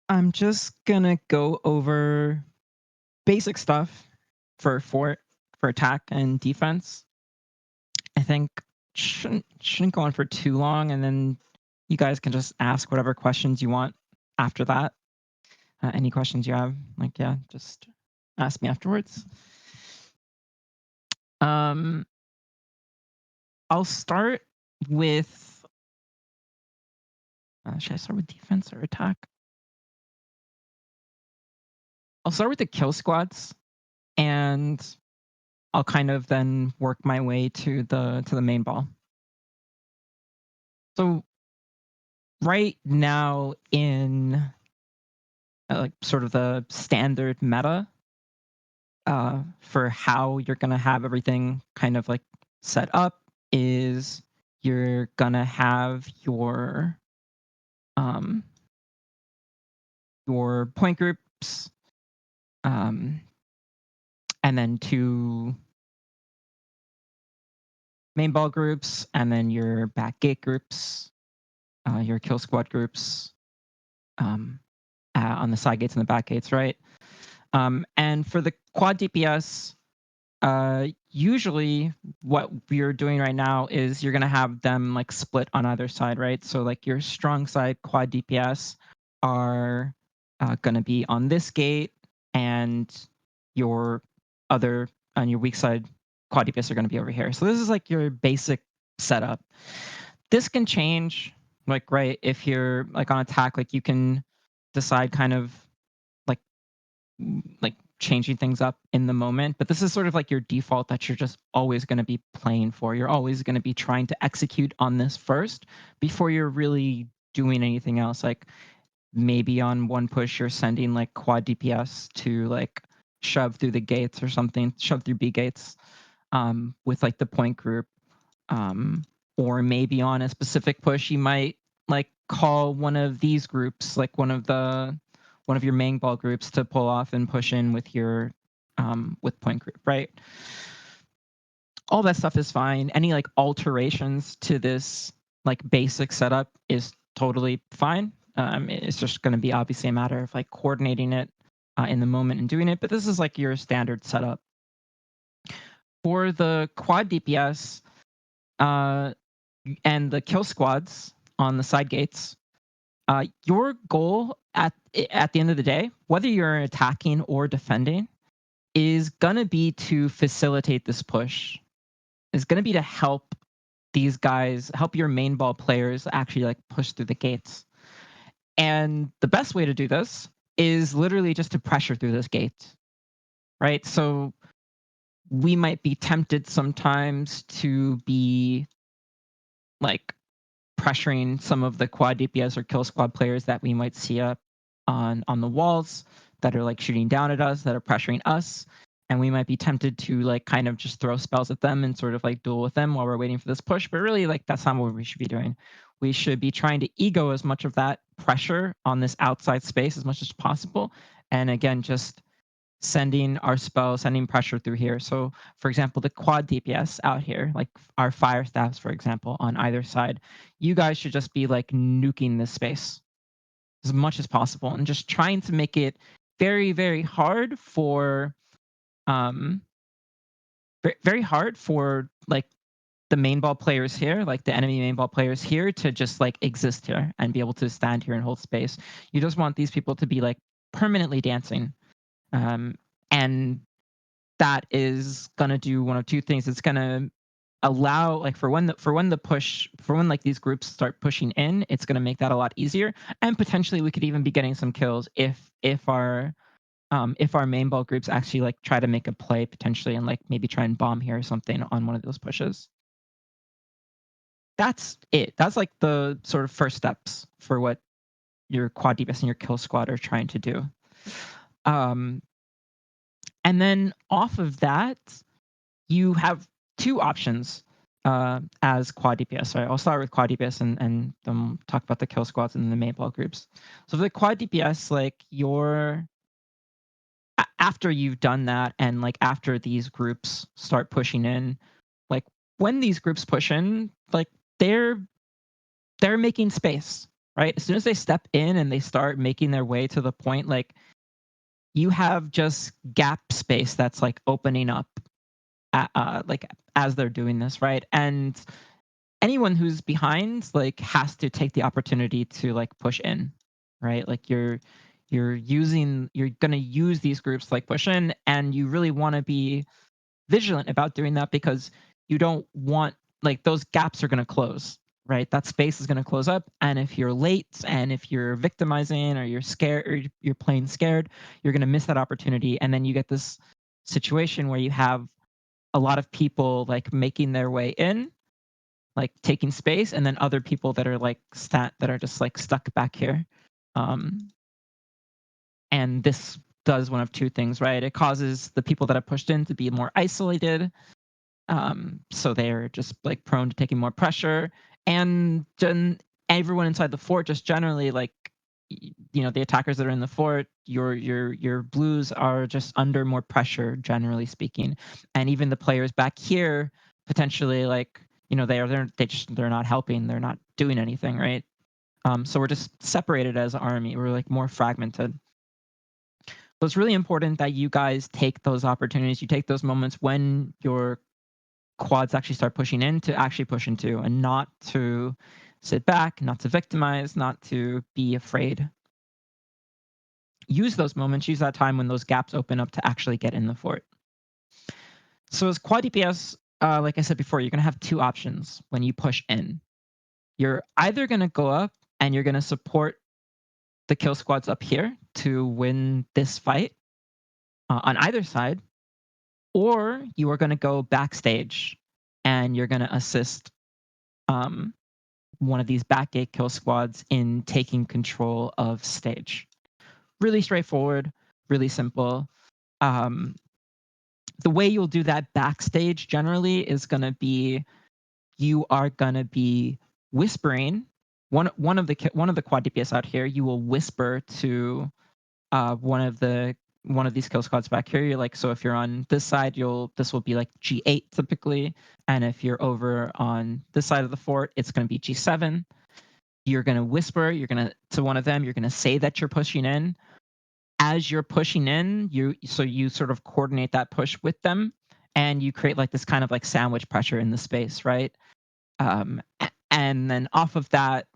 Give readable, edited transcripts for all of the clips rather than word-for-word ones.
I'm just gonna go over basic stuff for fort, for attack and defense. I think shouldn't go on for too long, and then you guys can just ask whatever questions you want after that. Any questions you have, like yeah, just ask me afterwards. Um, I'll start with. Should I start with defense or attack? I'll start with the kill squads, and I'll kind of then work my way to the main ball. So right now in like sort of the standard meta for how you're gonna have everything kind of like set up is you're gonna have um, your point groups um, and then two main ball groups and then your back gate groups, your kill squad groups um, on the side gates and the back gates, right? And for the quad DPS, usually what we're doing right now is you're gonna have them like split on either side, right? So like your strong side quad DPS are gonna be on this gate, and your other on your weak side quad DPS are gonna be over here. So this is like your basic setup. This can change, like right if you're like on attack, like you can decide kind of like like changing things up in the moment, but this is sort of like your default that you're just always going to be playing for. You're always going to be trying to execute on this first before you're really doing anything else. Like maybe on one push you're sending like quad DPS to like shove through the gates or something, shove through B gates with like the point group. Um, or maybe on a specific push you might like call one of these groups, like one of your main ball groups to pull off and push in with your with point group, right? All that stuff is fine. Any like alterations to this like basic setup is totally fine. It's just going to be obviously a matter of like coordinating it in the moment and doing it, but this is like your standard setup. For the quad DPS and the kill squads on the side gates, your goal at the end of the day, whether you're attacking or defending, is gonna be to facilitate this push. Is gonna be to help these guys, help your main ball players actually like push through the gates. And the best way to do this is literally just to pressure through this gate, right? So we might be tempted sometimes to be like pressuring some of the quad DPS or kill squad players that we might see up on the walls that are like shooting down at us, that are pressuring us. And we might be tempted to like kind of just throw spells at them and sort of like duel with them while we're waiting for this push. But really, like that's not what we should be doing. We should be trying to ego as much of that pressure on this outside space as much as possible. And again, just sending our spells, sending pressure through here. So, for example, the quad DPS out here, like our fire staffs, for example, on either side, you guys should just be like nuking this space as much as possible and just trying to make it very, very hard for, um, very hard for like the main ball players here, like the enemy main ball players here, to just like exist here and be able to stand here and hold space. You just want these people to be like permanently dancing. And that is gonna do one of two things. It's gonna allow like for when like these groups start pushing in, it's gonna make that a lot easier. And potentially we could even be getting some kills if our main ball groups actually like try to make a play potentially and like maybe try and bomb here or something on one of those pushes. That's it. That's like the sort of first steps for what your quad DPS and your kill squad are trying to do. Um, and then off of that, you have two options as quad DPS. Sorry, I'll start with quad DPS and then talk about the kill squads and the main ball groups. So for the quad DPS, like after you've done that and like after these groups start pushing in, like when these groups push in, like they're making space, right? As soon as they step in and they start making their way to the point, like you have just gap space that's like opening up, like as they're doing this, right? And anyone who's behind like has to take the opportunity to like push in, right? Like you're going to use these groups to like push in, and you really want to be vigilant about doing that because you don't want like those gaps are going to close, right? That space is going to close up, and if you're late and if you're victimizing or you're scared or you're playing scared, you're going to miss that opportunity, and then you get this situation where you have a lot of people like making their way in, like taking space, and then other people that are like that are just like stuck back here. Um, and this does one of two things, right? It causes the people that have pushed in to be more isolated, so they're just like prone to taking more pressure, and everyone inside the fort just generally like the attackers that are in the fort, your blues are just under more pressure generally speaking, and even the players back here potentially like they're not helping, they're not doing anything, right? So we're just separated as an army, we're like more fragmented. So it's really important that you guys take those opportunities, you take those moments when your quads actually start pushing in to actually push into, and not to sit back, not to victimize, not to be afraid. Use those moments, use that time when those gaps open up to actually get in the fort. So as quad DPS, like I said before, you're going to have two options when you push in. You're either going to go up and you're going to support the kill squads up here to win this fight on either side, or you are going to go backstage and you're going to assist um, one of these backgate kill squads in taking control of stage. Really straightforward, really simple. Um, the way you'll do that backstage generally is going to be you are going to be whispering one of the quad DPS out here. You will whisper to one of these kill squads back here. You're like, so if you're on this side, this will be like G8 typically, and if you're over on this side of the fort, it's going to be G7. You're going to whisper, you're going to one of them, you're going to say that you're pushing in. As you're pushing in, you sort of coordinate that push with them, and you create like this kind of like sandwich pressure in the space, right? And then off of that,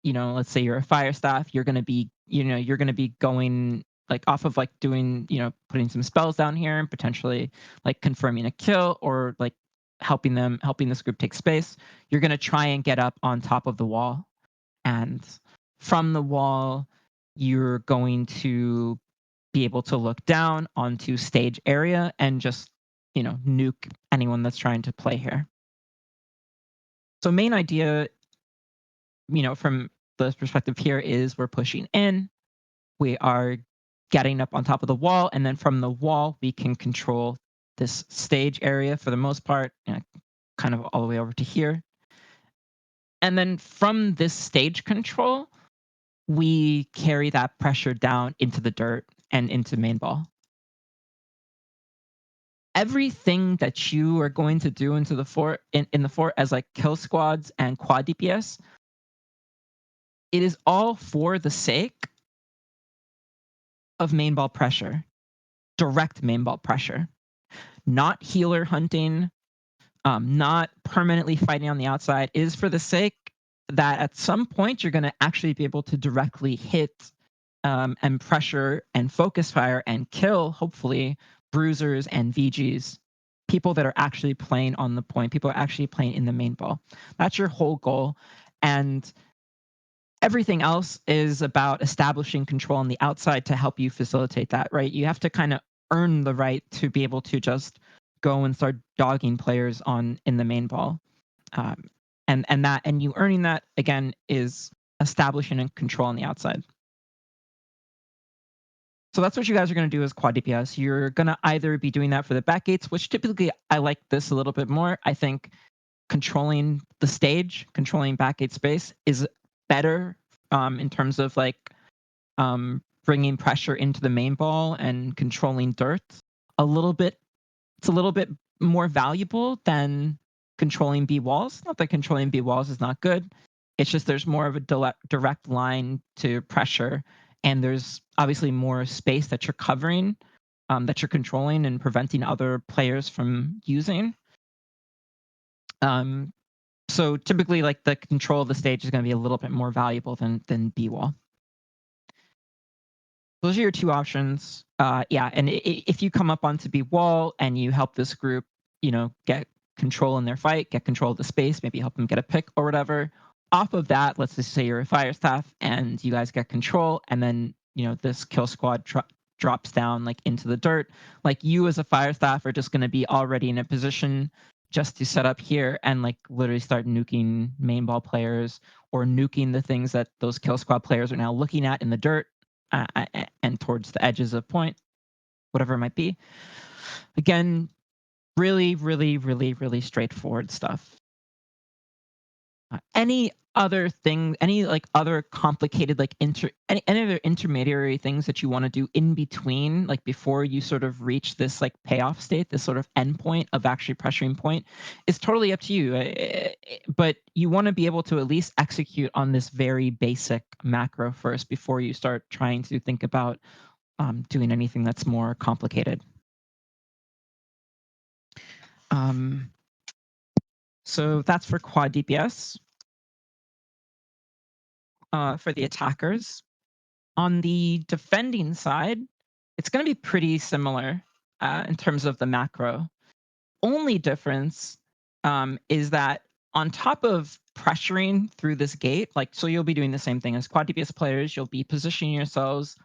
let's say you're a fire staff, you're going to be going like off of like doing, putting some spells down here and potentially like confirming a kill or like helping this group take space. You're going to try and get up on top of the wall, and from the wall, you're going to be able to look down onto stage area and just, nuke anyone that's trying to play here. So main idea, from the perspective here is we're pushing in, we are getting up on top of the wall, and then from the wall, we can control this stage area for the most part, kind of all the way over to here. And then from this stage control, we carry that pressure down into the dirt and into Mainball. Everything that you are going to do into the fort in the fort as like kill squads and quad DPS, it is all for the sake of Mainball pressure, direct Mainball pressure, not healer hunting, not permanently fighting on the outside. It is for the sake that at some point you're going to actually be able to directly hit and pressure and focus fire and kill, hopefully, bruisers and VGs, people that are actually playing on the point, people are actually playing in the main ball. That's your whole goal. And everything else is about establishing control on the outside to help you facilitate that, right? You have to kind of earn the right to be able to just go and start dogging players on in the main ball. And you earning that again is establishing and control on the outside. So that's what you guys are going to do as quad DPS. You're going to either be doing that for the back gates, which typically I like this a little bit more. I think controlling the stage, controlling back gate space is better in terms of like bringing pressure into the main ball and controlling dirt a little bit. It's a little bit more valuable than controlling B walls. Not that controlling B walls is not good. It's just there's more of a direct line to pressure, and there's obviously more space that you're covering, that you're controlling and preventing other players from using. Um, so typically, like the control of the stage is going to be a little bit more valuable than B wall. Those are your two options. Yeah, and if you come up onto B wall and you help this group, get control in their fight, get control of the space, maybe help them get a pick or whatever. Off of that, let's just say you're a fire staff and you guys get control, and then this kill squad drops down like into the dirt. Like you as a fire staff are just going to be already in a position just to set up here and like literally start nuking main ball players or nuking the things that those kill squad players are now looking at in the dirt, and towards the edges of point, whatever it might be. Again, really, really, really, really straightforward stuff. Any other thing, any like other complicated, like any other intermediary things that you want to do in between, like before you sort of reach this like payoff state, this sort of endpoint of actually pressuring point, is totally up to you. But you want to be able to at least execute on this very basic macro first before you start trying to think about doing anything that's more complicated. Um, so that's for quad DPS. For the attackers, on the defending side, it's going to be pretty similar in terms of the macro. Only difference is that on top of pressuring through this gate, like so you'll be doing the same thing as quad DPS players. You'll be positioning yourselves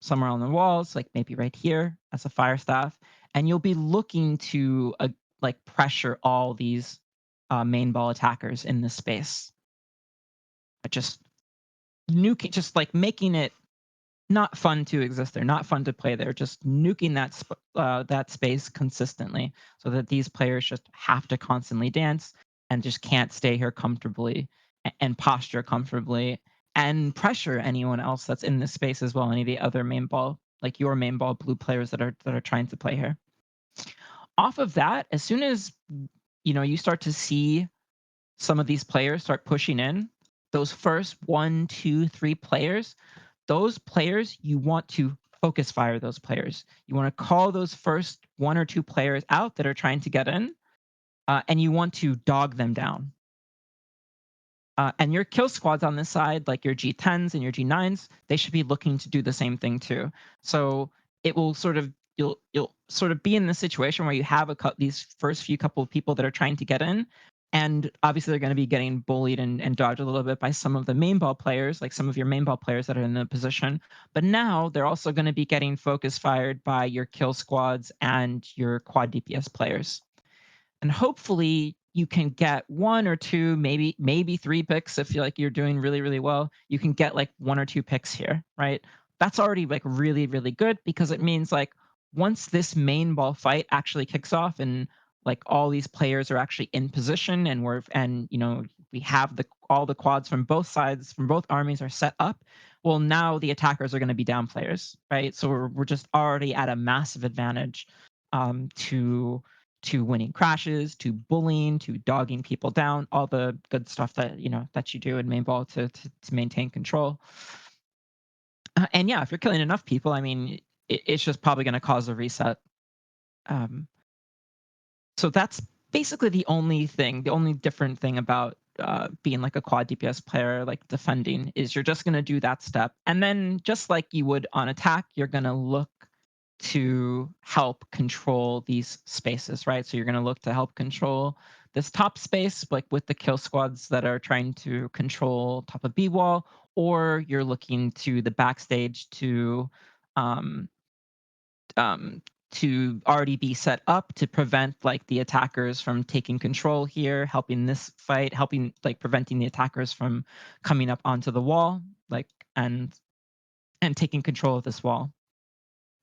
somewhere on the walls, like maybe right here as a fire staff, and you'll be looking to like pressure all these main ball attackers in this space. Just nuking, just like making it not fun to exist there, not fun to play there. Just nuking that space consistently, so that these players just have to constantly dance and just can't stay here comfortably and posture comfortably and pressure anyone else that's in this space as well. Any of the other main ball, like your main ball blue players that are trying to play here. Off of that, as soon as you start to see some of these players start pushing in, those first one, two, three players, those players, you want to focus fire those players. You want to call those first one or two players out that are trying to get in, and you want to dog them down. And your kill squads on this side, like your G10s and your G9s, they should be looking to do the same thing too. So it will sort of you'll sort of be in the situation where you have these first few couple of people that are trying to get in, and obviously they're going to be getting bullied and dodged a little bit by some of the main ball players, like some of your main ball players that are in the position. But now they're also going to be getting focus fired by your kill squads and your quad DPS players, and hopefully you can get one or two, maybe three picks if you're doing really really well. You can get like one or two picks here, right? That's already like really really good, because it means like once this main ball fight actually kicks off and like all these players are actually in position and we have all the quads from both sides, from both armies, are set up. Well, now the attackers are going to be down players, right? So we're just already at a massive advantage, to winning crashes, to bullying, to dogging people down, all the good stuff that you do in main ball to maintain control. And yeah, if you're killing enough people, I mean, it's just probably going to cause a reset. Um, so that's basically the only different thing about being like a quad DPS player, like defending, is you're just going to do that step. And then just like you would on attack, you're going to look to help control these spaces, right? So you're going to look to help control this top space, like with the kill squads that are trying to control top of B wall, or you're looking to the backstage um, to already be set up to prevent like the attackers from taking control here, helping this fight, helping like preventing the attackers from coming up onto the wall, like and taking control of this wall.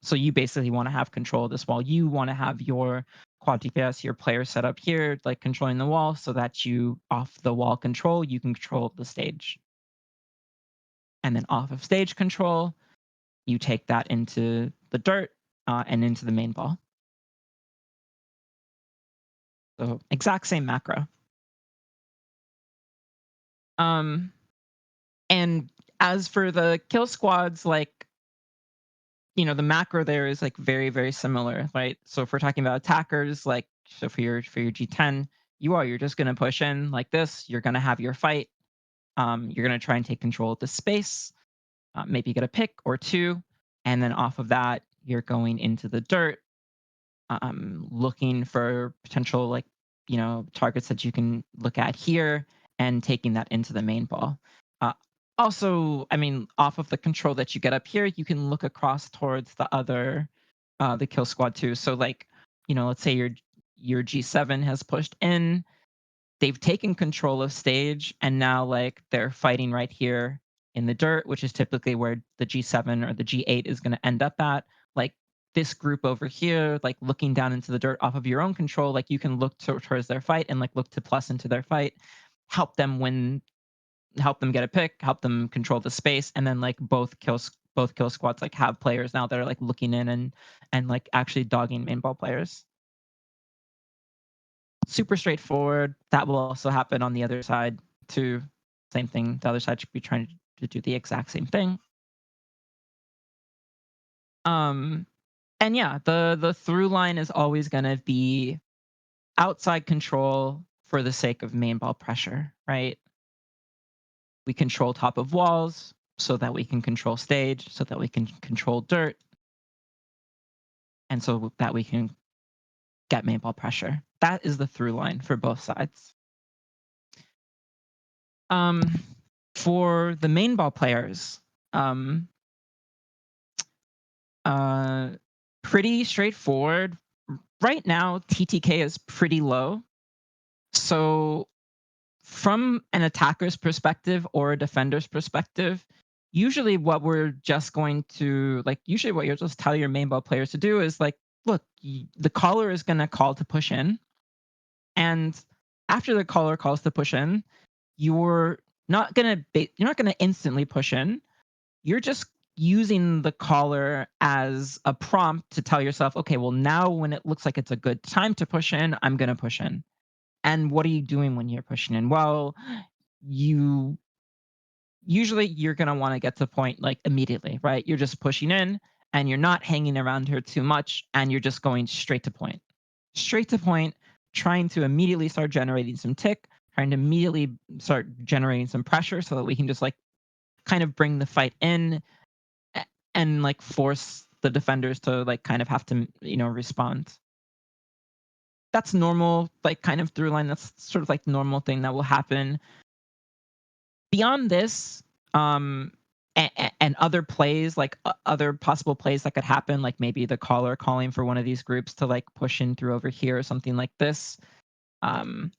So you basically want to have control of this wall. You want to have your quad DPS, your player set up here, like controlling the wall, so that you off the wall control, you can control the stage. And then off of stage control, you take that into the dirt and into the main ball. So exact same macro. Um, and as for the kill squads, like, the macro there is like very, very similar, right? So if we're talking about attackers, like, so for your G10, you're just gonna push in like this. You're gonna have your fight. You're gonna try and take control of the space. Maybe get a pick or two, and then off of that, you're going into the dirt, looking for potential, like, targets that you can look at here and taking that into the main ball. Uh, Also, I mean, off of the control that you get up here, you can look across towards the kill squad too. So like, let's say your G7 has pushed in, they've taken control of stage, and now like they're fighting right here in the dirt, which is typically where the G7 or the G8 is going to end up at. Like this group over here, like looking down into the dirt off of your own control, like you can look towards their fight and like look to plus into their fight, help them win, help them get a pick, help them control the space, and then like both kill squads like have players now that are like looking in and like actually dogging main ball players. Super straightforward. That will also happen on the other side too. Same thing. The other side should be trying to do the exact same thing. Um, and yeah, the through line is always gonna be outside control for the sake of main ball pressure, right? We control top of walls so that we can control stage, so that we can control dirt, and so that we can get main ball pressure. That is the through line for both sides. Um, for the main ball players, um, Uh, pretty straightforward. Right now, TTK is pretty low. So, from an attacker's perspective or a defender's perspective, usually what you'll just tell your main ball players to do is like, look, the caller is going to call to push in. And after the caller calls to push in, you're you're not going to instantly push in. You're just using the caller as a prompt to tell yourself, okay, well, now when it looks like it's a good time to push in, I'm going to push in. And what are you doing when you're pushing in? Well, you you're going to want to get to the point like immediately, right? You're just pushing in and you're not hanging around here too much and you're just going straight to point, trying to immediately start generating some tick, trying to immediately start generating some pressure so that we can just like kind of bring the fight in and like force the defenders to like kind of have to respond. That's normal, like kind of through line. That's sort of like normal thing that will happen. Beyond this, and other plays, like other possible plays that could happen, like maybe the caller calling for one of these groups to like push in through over here or something like this. Um,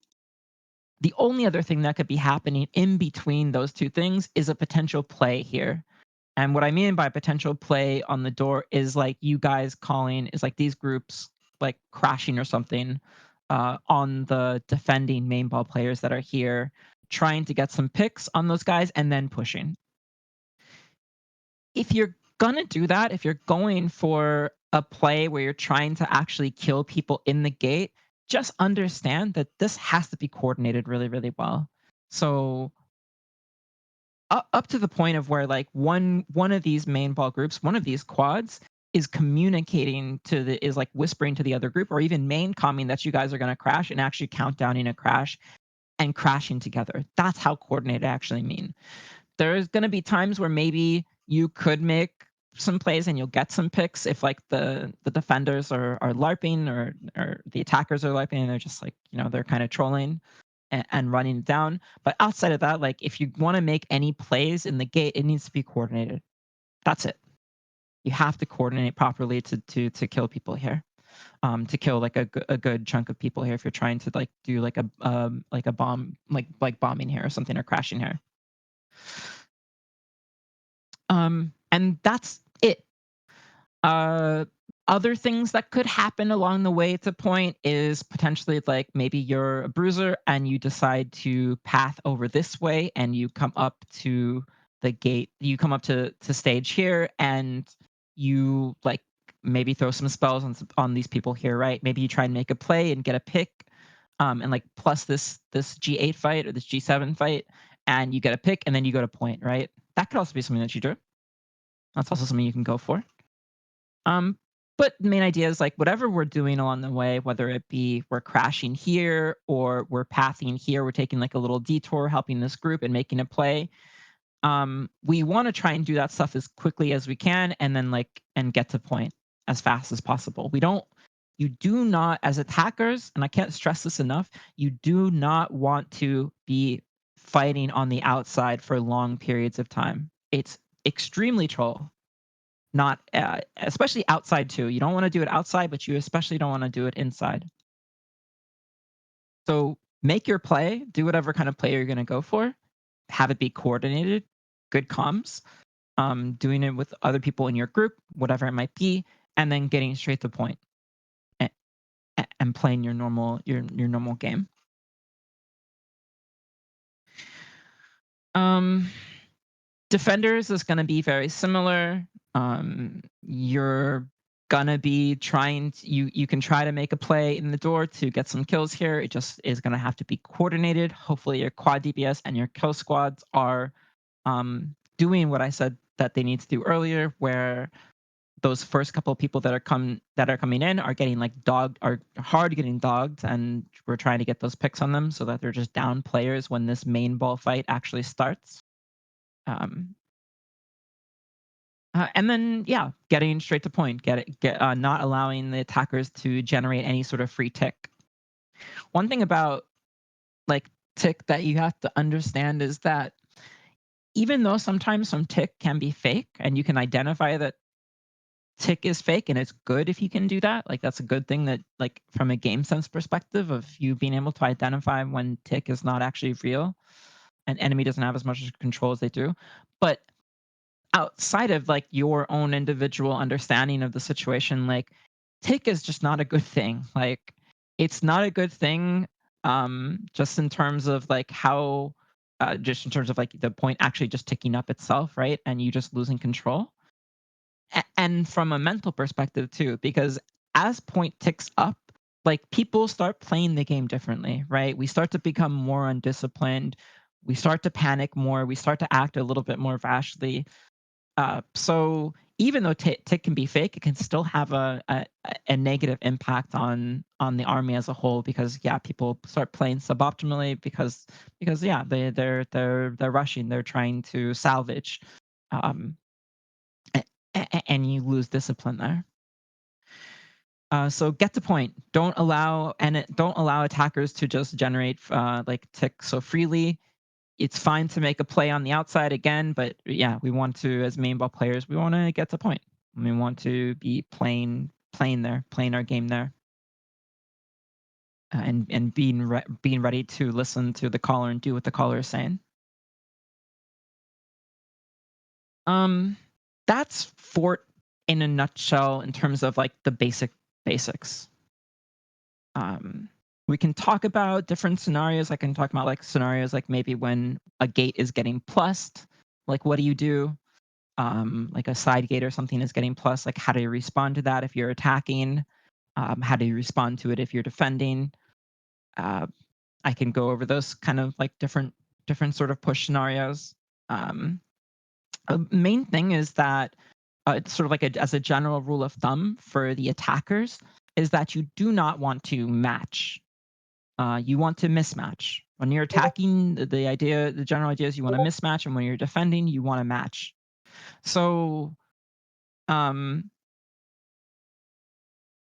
the only other thing that could be happening in between those two things is a potential play here. And what I mean by potential play on the door is like you guys calling is like these groups like crashing or something on the defending main ball players that are here, trying to get some picks on those guys and then pushing. If you're gonna do that, if you're going for a play where you're trying to actually kill people in the gate, just understand that this has to be coordinated really, really well. So up to the point of where like one of these main ball groups, one of these quads is communicating is like whispering to the other group or even main calming that you guys are going to crash and actually countdowning a crash and crashing together. That's how coordinated actually mean. There's going to be times where maybe you could make some plays and you'll get some picks if like the defenders are larping or the attackers are larping and they're just like they're kind of trolling and running it down. But outside of that, like if you want to make any plays in the gate, it needs to be coordinated. That's it. You have to coordinate properly to kill people here. To kill like a good chunk of people here if you're trying to like do like a bomb like bombing here or something or crashing here. And that's it. Uh, Other things that could happen along the way to point is potentially like maybe you're a bruiser and you decide to path over this way and you come up to the gate. You come up to stage here and you like maybe throw some spells on these people here, right? Maybe you try and make a play and get a pick, and like plus this G8 fight or this G7 fight, and you get a pick, and then you go to point, right? That could also be something that you do. That's also something you can go for. Um, but the main idea is like whatever we're doing along the way, whether it be we're crashing here or we're pathing here, we're taking like a little detour, helping this group and making a play. We want to try and do that stuff as quickly as we can, and then like and get to point as fast as possible. You do not, as attackers, and I can't stress this enough, you do not want to be fighting on the outside for long periods of time. It's extremely troll, not especially outside too. You don't want to do it outside, but you especially don't want to do it inside. So make your play, do whatever kind of play you're going to go for, have it be coordinated, good comms, doing it with other people in your group, whatever it might be, and then getting straight to point and, and playing your normal game. Um, Defenders is going to be very similar. You're gonna be trying to, you can try to make a play in the door to get some kills here. It just is gonna have to be coordinated. Hopefully your quad DPS and your kill squads are doing what I said that they need to do earlier, where those first couple of people that are coming in are getting like dogged, are hard getting dogged, and we're trying to get those picks on them so that they're just down players when this main ball fight actually starts. Um, and then, yeah, getting straight to point, not allowing the attackers to generate any sort of free tick. One thing about like tick that you have to understand is that even though sometimes some tick can be fake, and you can identify that tick is fake, and it's good if you can do that. Like that's a good thing that, like from a game sense perspective, of you being able to identify when tick is not actually real, and enemy doesn't have as much control as they do. But outside of like your own individual understanding of the situation, like tick is just not a good thing. Like it's not a good thing, just in terms of like how just in terms of like the point actually just ticking up itself, right? And you just losing control. And from a mental perspective too, because as point ticks up, like people start playing the game differently, right? We start to become more undisciplined. We start to panic more. We start to act a little bit more rashly. So even though tick can be fake, it can still have a negative impact on the army as a whole, because yeah, people start playing suboptimally because yeah, they're rushing, they're trying to salvage, um, and you lose discipline there. So get to point. Don't allow attackers to just generate like tick so freely. It's fine to make a play on the outside again, but yeah, we want to, as main ball players, we want to get to point. We want to be playing our game there, and being ready to listen to the caller and do what the caller is saying. Um, that's Fort in a nutshell in terms of like the basics. Um, we can talk about different scenarios. I can talk about like scenarios like maybe when a gate is getting plussed, like what do you do? Like a side gate or something is getting plus, like how do you respond to that if you're attacking? How do you respond to it if you're defending? Uh, I can go over those kind of like different sort of push scenarios. Um, Main thing is that it's sort of like as a general rule of thumb for the attackers is that you do not want to match. You want to mismatch. When you're attacking, the general idea is you want to mismatch, and when you're defending, you want to match. So um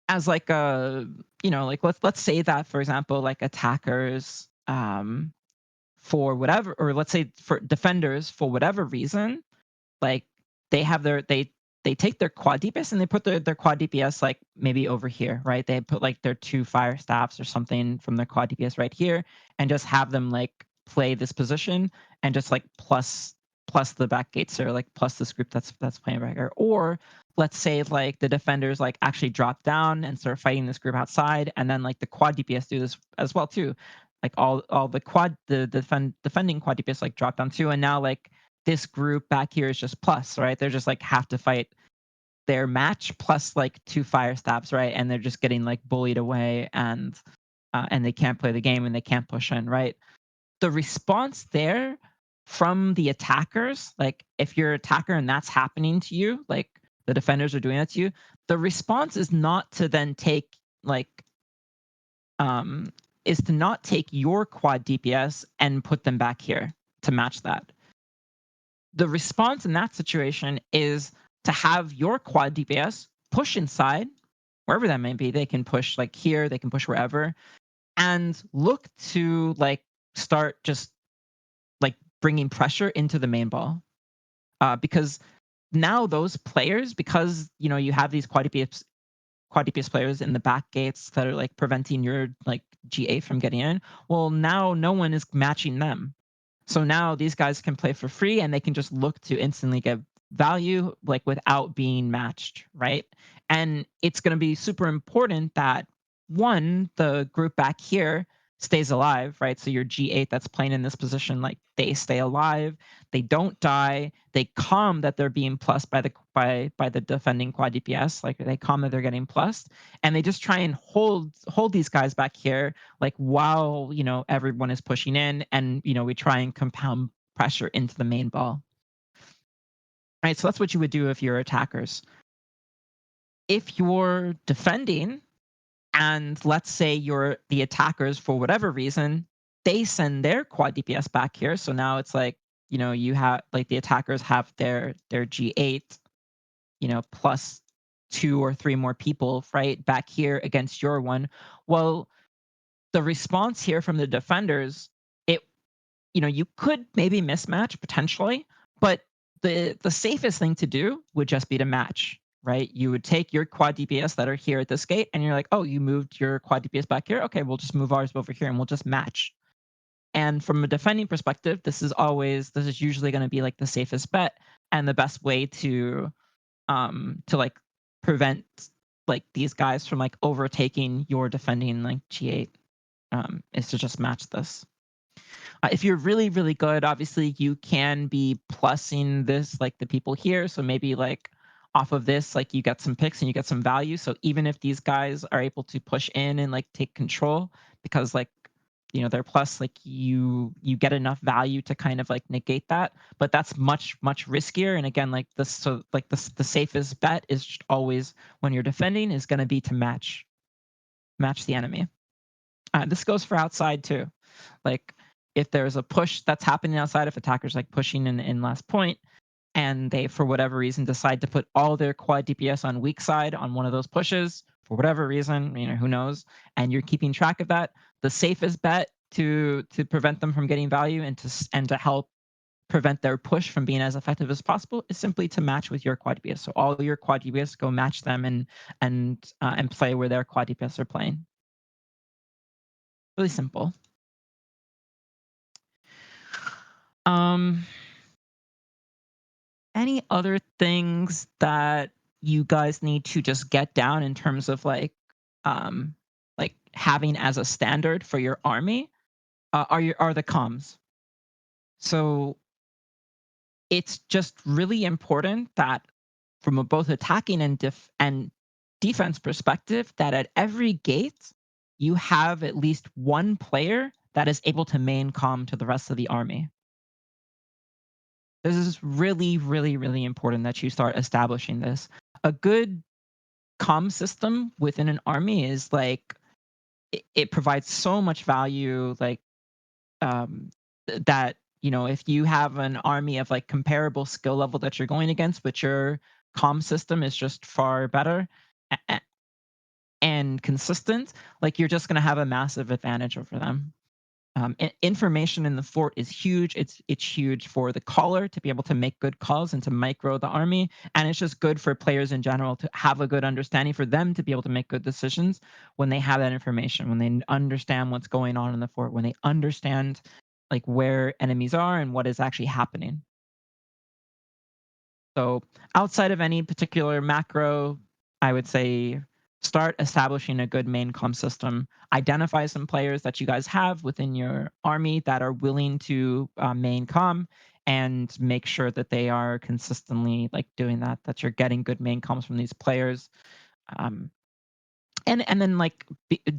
as like a, like let's say that, for example, like attackers, for whatever, or let's say for defenders for whatever reason, like they have they take their quad DPS and they put their quad DPS like maybe over here, right? They put like their two fire staffs or something from their quad DPS right here, and just have them like play this position, and just like plus the back gates, or like plus this group that's playing back here. Or let's say like the defenders like actually drop down and start fighting this group outside, and then like the quad DPS do this as well too. Like all the defending quad DPS like drop down too, and now like this group back here is just plus, right? They're just like have to fight their match plus like two fire stabs, right? And they're just getting like bullied away, and they can't play the game and they can't push in, right? The response there from the attackers, like if you're an attacker and that's happening to you, like the defenders are doing that to you, the response is not to then take like um is to not take your quad DPS and put them back here to match that. The response in that situation is to have your quad DPS push inside, wherever that may be. They can push like here, they can push wherever, and look to like start just like bringing pressure into the main ball. Because now those players, because you have these quad DPS players in the back gates that are like preventing your like GA from getting in. Well, now no one is matching them. So now these guys can play for free and they can just look to instantly get value like without being matched, right? And it's going to be super important that one, the group back here stays alive, right? So your G8 that's playing in this position, like they stay alive, they don't die, they calm that they're being plussed by the defending quad DPS, like they calm that they're getting plussed, and they just try and hold these guys back here like while everyone is pushing in and we try and compound pressure into the main ball. Right, so that's what you would do if you're attackers. If you're defending and let's say you're the attackers for whatever reason, they send their quad DPS back here, so now it's like you have like the attackers have their G8 plus 2 or 3 more people right back here against your one. Well, the response here from the defenders, it you could maybe mismatch potentially, but the safest thing to do would just be to match, right? You would take your quad DPS that are here at this gate, and you're like, oh, you moved your quad DPS back here. Okay, we'll just move ours over here, and we'll just match. And from a defending perspective, this is usually going to be like the safest bet and the best way to like prevent like these guys from like overtaking your defending like G8 is to just match this. If you're really, really good, obviously you can be plussing this like the people here. So maybe like off of this, like you get some picks and you get some value. So even if these guys are able to push in and like take control, because like they're plus, like you get enough value to kind of like negate that. But that's much, much riskier. And again, like this, so like the safest bet is just always when you're defending is going to be to match the enemy. This goes for outside too. Like if there's a push that's happening outside, if attackers like pushing in last point, and they for whatever reason decide to put all their quad DPS on weak side on one of those pushes for whatever reason, who knows, and you're keeping track of that, the safest bet to prevent them from getting value and to help prevent their push from being as effective as possible is simply to match with your quad DPS. So all your quad DPS go match them and play where their quad DPS are playing. Really simple. Um, any other things that you guys need to just get down in terms of like having as a standard for your army are the comms. So it's just really important that from a both attacking and defense perspective that at every gate you have at least one player that is able to main comm to the rest of the army. This is really, really, really important that you start establishing this. A good comm system within an army is like it provides so much value, like um, that if you have an army of like comparable skill level that you're going against, but your comm system is just far better and consistent, like you're just going to have a massive advantage over them. Information in the fort is huge. It's huge for the caller to be able to make good calls and to micro the army, and it's just good for players in general to have a good understanding for them to be able to make good decisions when they have that information, when they understand what's going on in the fort, when they understand like where enemies are and what is actually happening. So outside of any particular macro, I would say start establishing a good main comm system. Identify some players that you guys have within your army that are willing to main comm, and make sure that they are consistently like doing that. That you're getting good main comms from these players. Um, and then like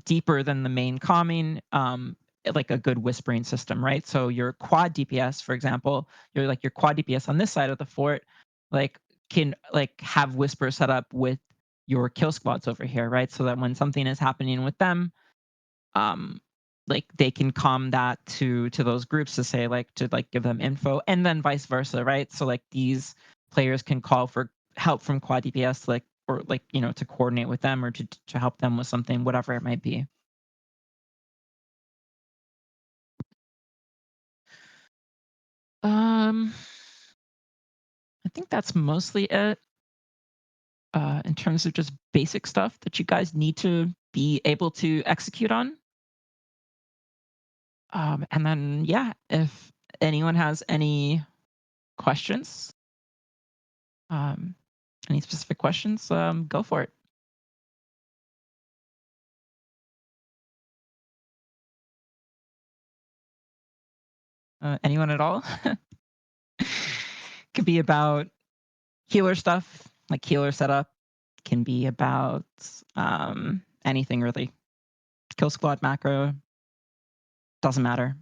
deeper than the main comming, like a good whispering system, right? So your quad DPS, for example, your quad DPS on this side of the fort, like can like have whisper set up with your kill squads over here, right? So that when something is happening with them, um like they can calm that to those groups to say like to like give them info, and then vice versa, right? So like these players can call for help from quad DPS, like or like to coordinate with them or to help them with something, whatever it might be. um I think that's mostly it, in terms of just basic stuff that you guys need to be able to execute on. And then yeah, if anyone has any questions, um any specific questions, go for it. Anyone at all? Could be about healer stuff, like healer setup. Can be about anything really. Kill squad macro, doesn't matter.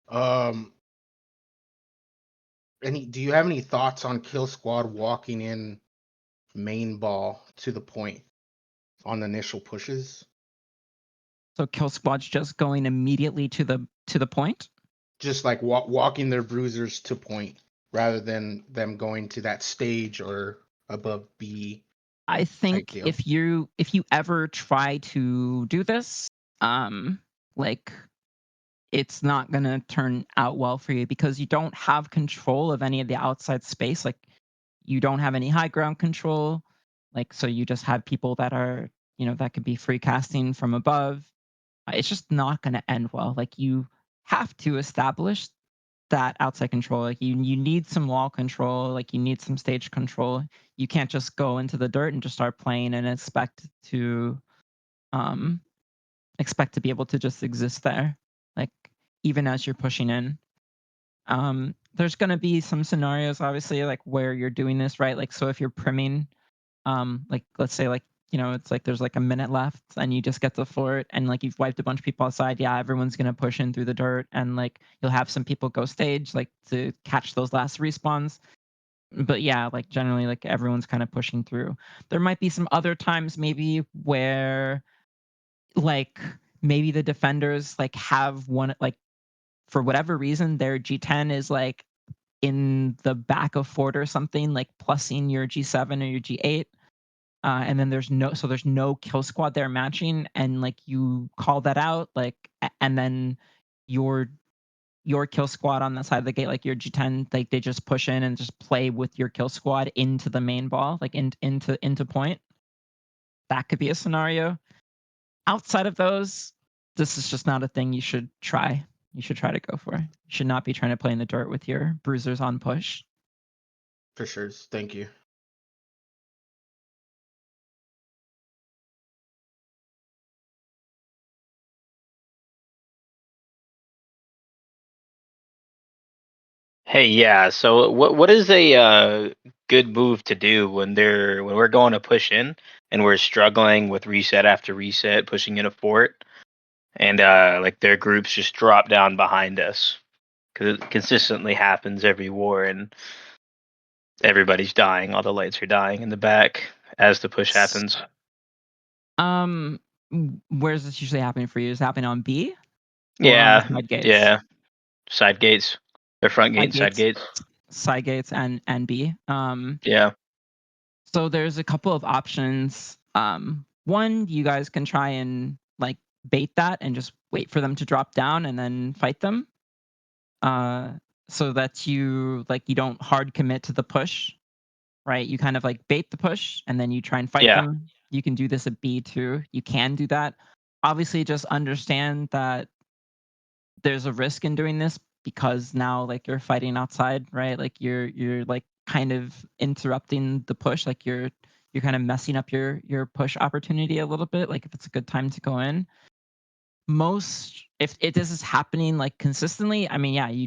Um, do you have any thoughts on Kill Squad walking in main ball to the point on the initial pushes? So kill squad's just going immediately to the point. Just like walking their bruisers to point rather than them going to that stage or above B I type think deal. if you ever try to do this, um, like it's not gonna turn out well for you because you don't have control of any of the outside space. Like you don't have any high ground control. Like so you just have people that are, that could be free casting from above. It's just not gonna end well. Like you have to establish that outside control. Like you need some wall control, like you need some stage control. You can't just go into the dirt and just start playing and um expect to be able to just exist there. Like even as you're pushing in. There's gonna be some scenarios obviously like where you're doing this, right? Like so if you're primming, like let's say like it's like there's like a minute left and you just get the fort and like you've wiped a bunch of people outside, yeah, everyone's gonna push in through the dirt and like you'll have some people go stage like to catch those last respawns. But yeah, like generally like everyone's kind of pushing through. There might be some other times maybe where like maybe the defenders like have one like for whatever reason their G10 is like in the back of fort or something, like plussing your G7 or your G8. And then there's no kill squad there matching, and like you call that out, like and then your your kill squad on that side of the gate, like your G10, like they just push in and just play with your kill squad into the main ball, like into point. That could be a scenario. Outside of those, this is just not a thing you should try. You should try to go for. You should not be trying to play in the dirt with your bruisers on push. For sure. Thank you. Hey, yeah. So what is a good move to do when we're going to push in and we're struggling with reset after reset, pushing in a fort, and like their groups just drop down behind us because it consistently happens every war and everybody's dying. All the lights are dying in the back as the push happens. Um, where's this usually happening for you? Is it happening on B or on the Yeah, side gates? yeah. Side gates, their front gate Side and side gates, gates. side gates, and B. Yeah, So there's a couple of options. One, you guys can try and like bait that and just wait for them to drop down and then fight them. Uh, so that you don't hard commit to the push, right? You kind of like bait the push and then you try and fight yeah, them. You can do this at B too. You can do that. Obviously, just understand that there's a risk in doing this because now like you're fighting outside, right? Like you're like kind of interrupting the push, like you're kind of messing up your push opportunity a little bit, like if it's a good time to go in. Most if this is happening like consistently, I mean, yeah, you're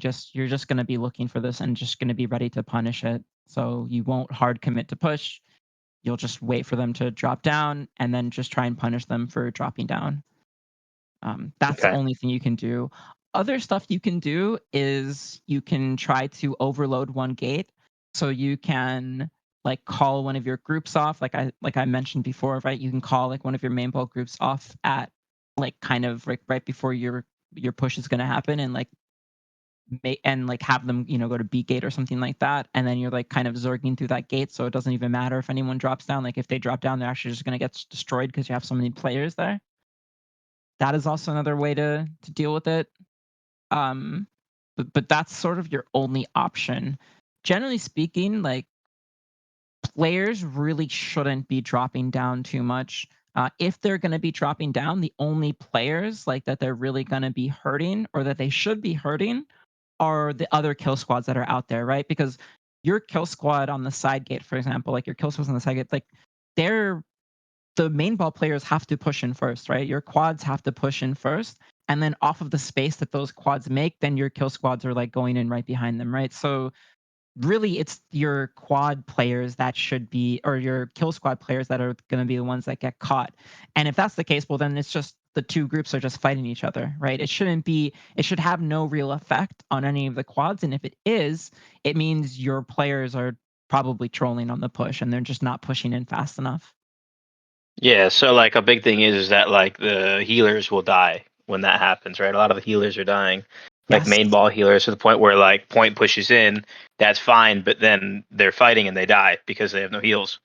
just going to be looking for this and just going to be ready to punish it. So you won't hard commit to push. you'll just wait for them to drop down and then just try and punish them for dropping down. That's the Okay. only thing you can do. Other stuff you can do is you can try to overload one gate. So you can like call one of your groups off, like I mentioned before, right? You can call like one of your main ball groups off at like kind of like right before your push is going to happen, and like like have them go to B gate or something like that, and then you're like kind of zerging through that gate, so it doesn't even matter if anyone drops down. Like if they drop down, they're actually just going to get destroyed because you have so many players there. That is also another way to deal with it. Um, but that's sort of your only option. Generally speaking, like players really shouldn't be dropping down too much. If they're going to be dropping down, the only players like that they're really going to be hurting or that they should be hurting are the other kill squads that are out there, right? Because your kill squad on the side gate, for example, like your kill squads on the side gate, like they're the main ball players have to push in first, right? Your quads have to push in first. And then off of the space that those quads make, then your kill squads are like going in right behind them, right? So really it's your quad players that should be, or your kill squad players that are going to be the ones that get caught. And if that's the case, well, then it's just the two groups are just fighting each other, right? It should have no real effect on any of the quads. And if it is, it means your players are probably trolling on the push and they're just not pushing in fast enough. Yeah, so like a big thing is that like the healers will die when that happens, right? A lot of the healers are dying, like Yes. main ball healers, to the point where like point pushes in, that's fine, but then they're fighting and they die because they have no heals.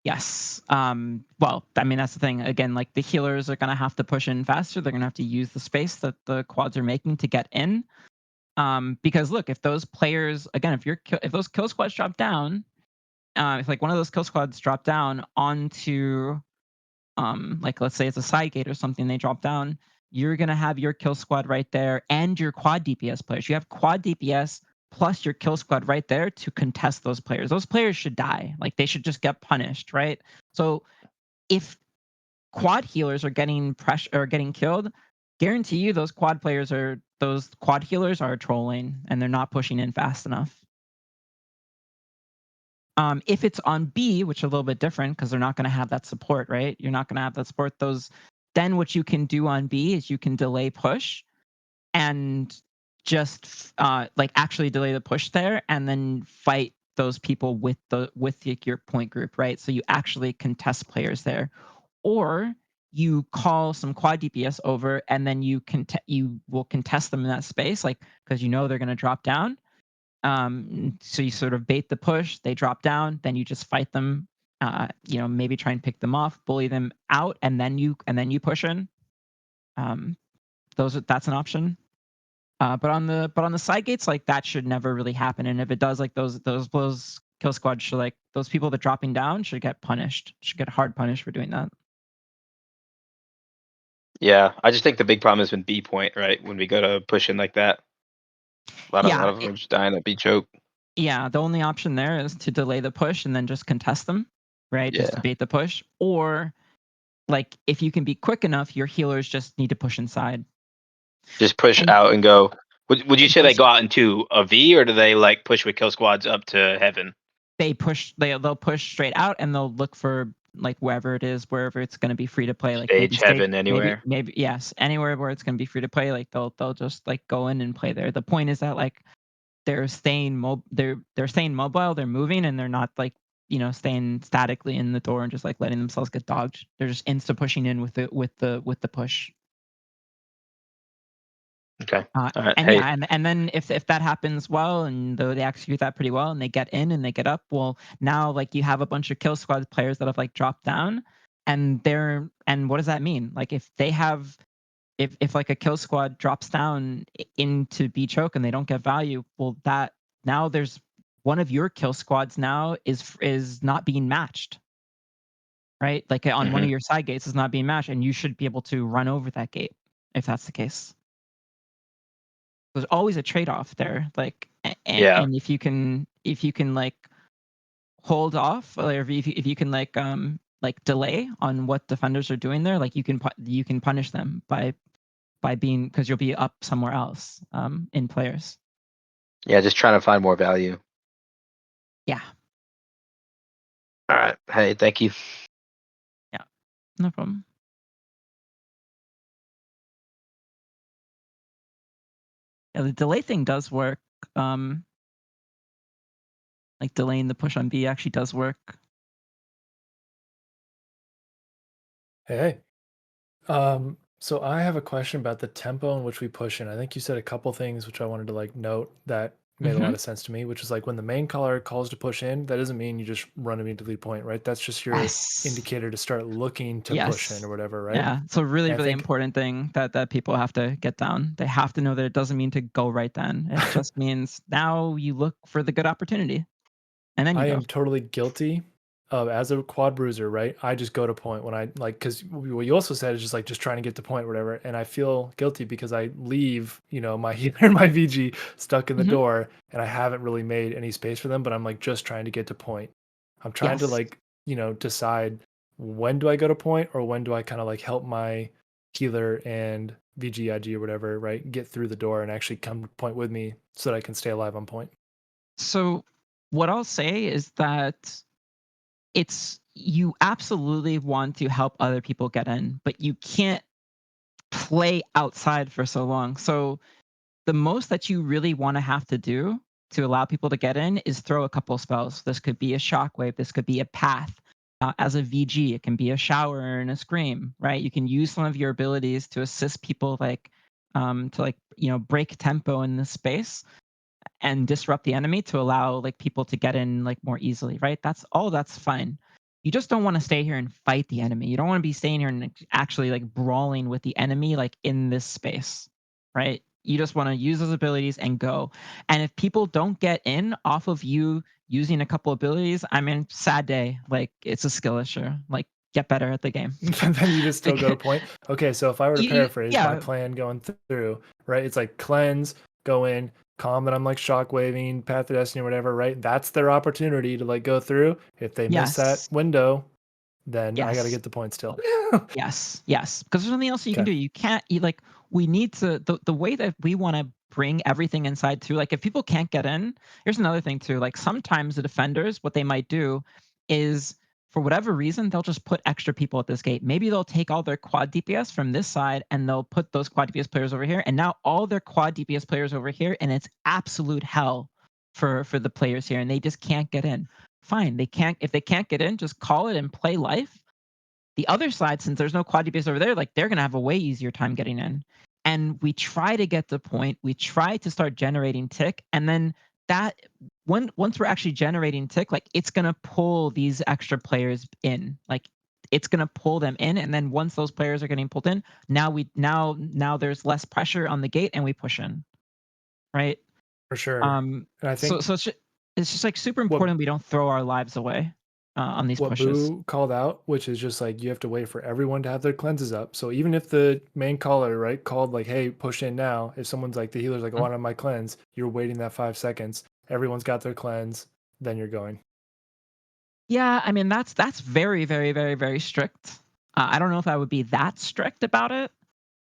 Yes. Well, I mean, that's the thing. Again, like the healers are going to have to push in faster. They're going to have to use the space that the quads are making to get in. Because look, if those players, again, if those kill squads drop down, if like one of those kill squads drop down onto, like let's say it's a side gate or something, they drop down, you're going to have your kill squad right there and your quad DPS players. You have quad DPS plus your kill squad right there to contest those players. Those players should die. Like they should just get punished, right? So if quad healers are getting pressure or getting killed, guarantee you those quad healers are trolling and they're not pushing in fast enough. If it's on B, which is a little bit different because they're not going to have that support, right? You're not going to have that support. Then what you can do on B is you can delay push and just like actually delay the push there and then fight those people with your point group, right? So you actually contest players there, or you call some quad DPS over and then you will contest them in that space, like because they're going to drop down. So you sort of bait the push, they drop down, then you just fight them. Maybe try and pick them off, bully them out, and then you push in. Um, that's an option. But on the side gates, like that should never really happen. And if it does, like those kill squads should, like those people that dropping down should get punished. Should get hard punished for doing that. Yeah, I just think the big problem has been B point, right? When we go to push in like that, a lot Yeah, of them are just dying at B choke. yeah. The only option there is to delay the push and then just contest them, right? Just to Yeah, bait the push, or like if you can be quick enough, your healers just need to push inside. just push And out and go. Would you say they push go out into a V, or do they like push with kill squads up to heaven? they'll push straight out and they'll look for like wherever it's going to be free to play, like maybe Stage, stage, heaven, anywhere. maybe yes, anywhere where it's going to be free to play, like they'll just like go in and play there. The point is that like they're staying mobile, they're moving, and they're not like staying statically in the door and just like letting themselves get dogged. They're just insta pushing in with the push. Okay. All right. And Hey, yeah, and then if that happens well, and though they execute that pretty well, and they get in and they get up, well, now like you have a bunch of kill squad players that have like dropped down, and what does that mean? Like if they have, if like a kill squad drops down into B choke and they don't get value, well, that now there's one of your kill squads now is not being matched, right? Like on one hmm of your side gates is not being matched, and you should be able to run over that gate if that's the case. There's always a trade-off there, like yeah, and if you can like hold off, or if you can like delay on what defenders are doing there, like you can punish them by being, because you'll be up somewhere else in players. yeah. Just trying to find more value. Yeah. All right. Hey, thank you. Yeah, no problem. Yeah, the delay thing does work. Um, like delaying the push on B actually does work. Hey. So I have a question about the tempo in which we push in. I think you said a couple things which I wanted to like note that made a Mm-hmm. lot of sense to me, which is like when the main caller calls to push in, that doesn't mean you just run immediately to point, right? That's just your Yes. indicator to start looking to push in Yes. or whatever, right? Yeah. It's a really, And I really think important thing that people have to get down. They have to know that it doesn't mean to go right then. It just means now you look for the good opportunity and then you I go. am totally guilty of as a quad bruiser, right? I just go to point when I like because what you also said is just like just trying to get to point, or whatever. And I feel guilty because I leave, my healer and my VG stuck in the Mhm. door, and I haven't really made any space for them. But I'm like just trying to get to point. I'm trying to Yes. like decide when do I go to point or when do I kind of like help my healer and VG IG or whatever, right? Get through the door and actually come to point with me so that I can stay alive on point. So what I'll say is that it's you absolutely want to help other people get in, but you can't play outside for so long. So the most that you really want to have to do to allow people to get in is throw a couple spells. This could be a shockwave. This could be a path. As a VG, it can be a shower and a scream, right? You can use some of your abilities to assist people, like to like break tempo in this space and disrupt the enemy to allow like people to get in like more easily, right? That's fine. You just don't want to stay here and fight the enemy. You don't want to be staying here and like, actually like brawling with the enemy like in this space, right? You just want to use those abilities and go. And if people don't get in off of you using a couple abilities, I mean, sad day. Like it's a skill issue. Like get better at the game. And then you just still go to Like, point. Okay, so if I were to paraphrase my yeah, plan going through, right? It's like cleanse, go in, calm that I'm like shockwaving, path of destiny or whatever, right? That's their opportunity to like go through. If they miss that yes, window, then I got to yes. get the point still. Yes, yes, because there's nothing else you can Okay. do. You can't you like we need to the way that we want to bring everything inside too. Like if people can't get in, here's another thing too. Like sometimes the defenders, what they might do is for whatever reason, they'll just put extra people at this gate. Maybe they'll take all their quad DPS from this side and they'll put those quad DPS players over here. And now all their quad DPS players over here, and it's absolute hell for the players here, and they just can't get in. Fine, they can't if they can't get in, just call it and play life. The other side, since there's no quad DPS over there, like they're gonna have a way easier time getting in. And we try to get the point. We try to start generating tick, and then that once we're actually generating tick, like it's gonna pull these extra players in. Like it's gonna pull them in, and then once those players are getting pulled in, now there's less pressure on the gate, and we push in, right? For sure. Um, And I so think so it's just like super what important we don't throw our lives away on these what pushes. Boo called out, which is just like you have to wait for everyone to have their cleanses up. So even if the main caller, right, called like, hey, push in now, if someone's like the healer's like, I want on my cleanse, you're waiting that 5 seconds. Everyone's got their cleanse, then you're going. Yeah, I mean that's very, very, very, very strict. I don't know if I would be that strict about it.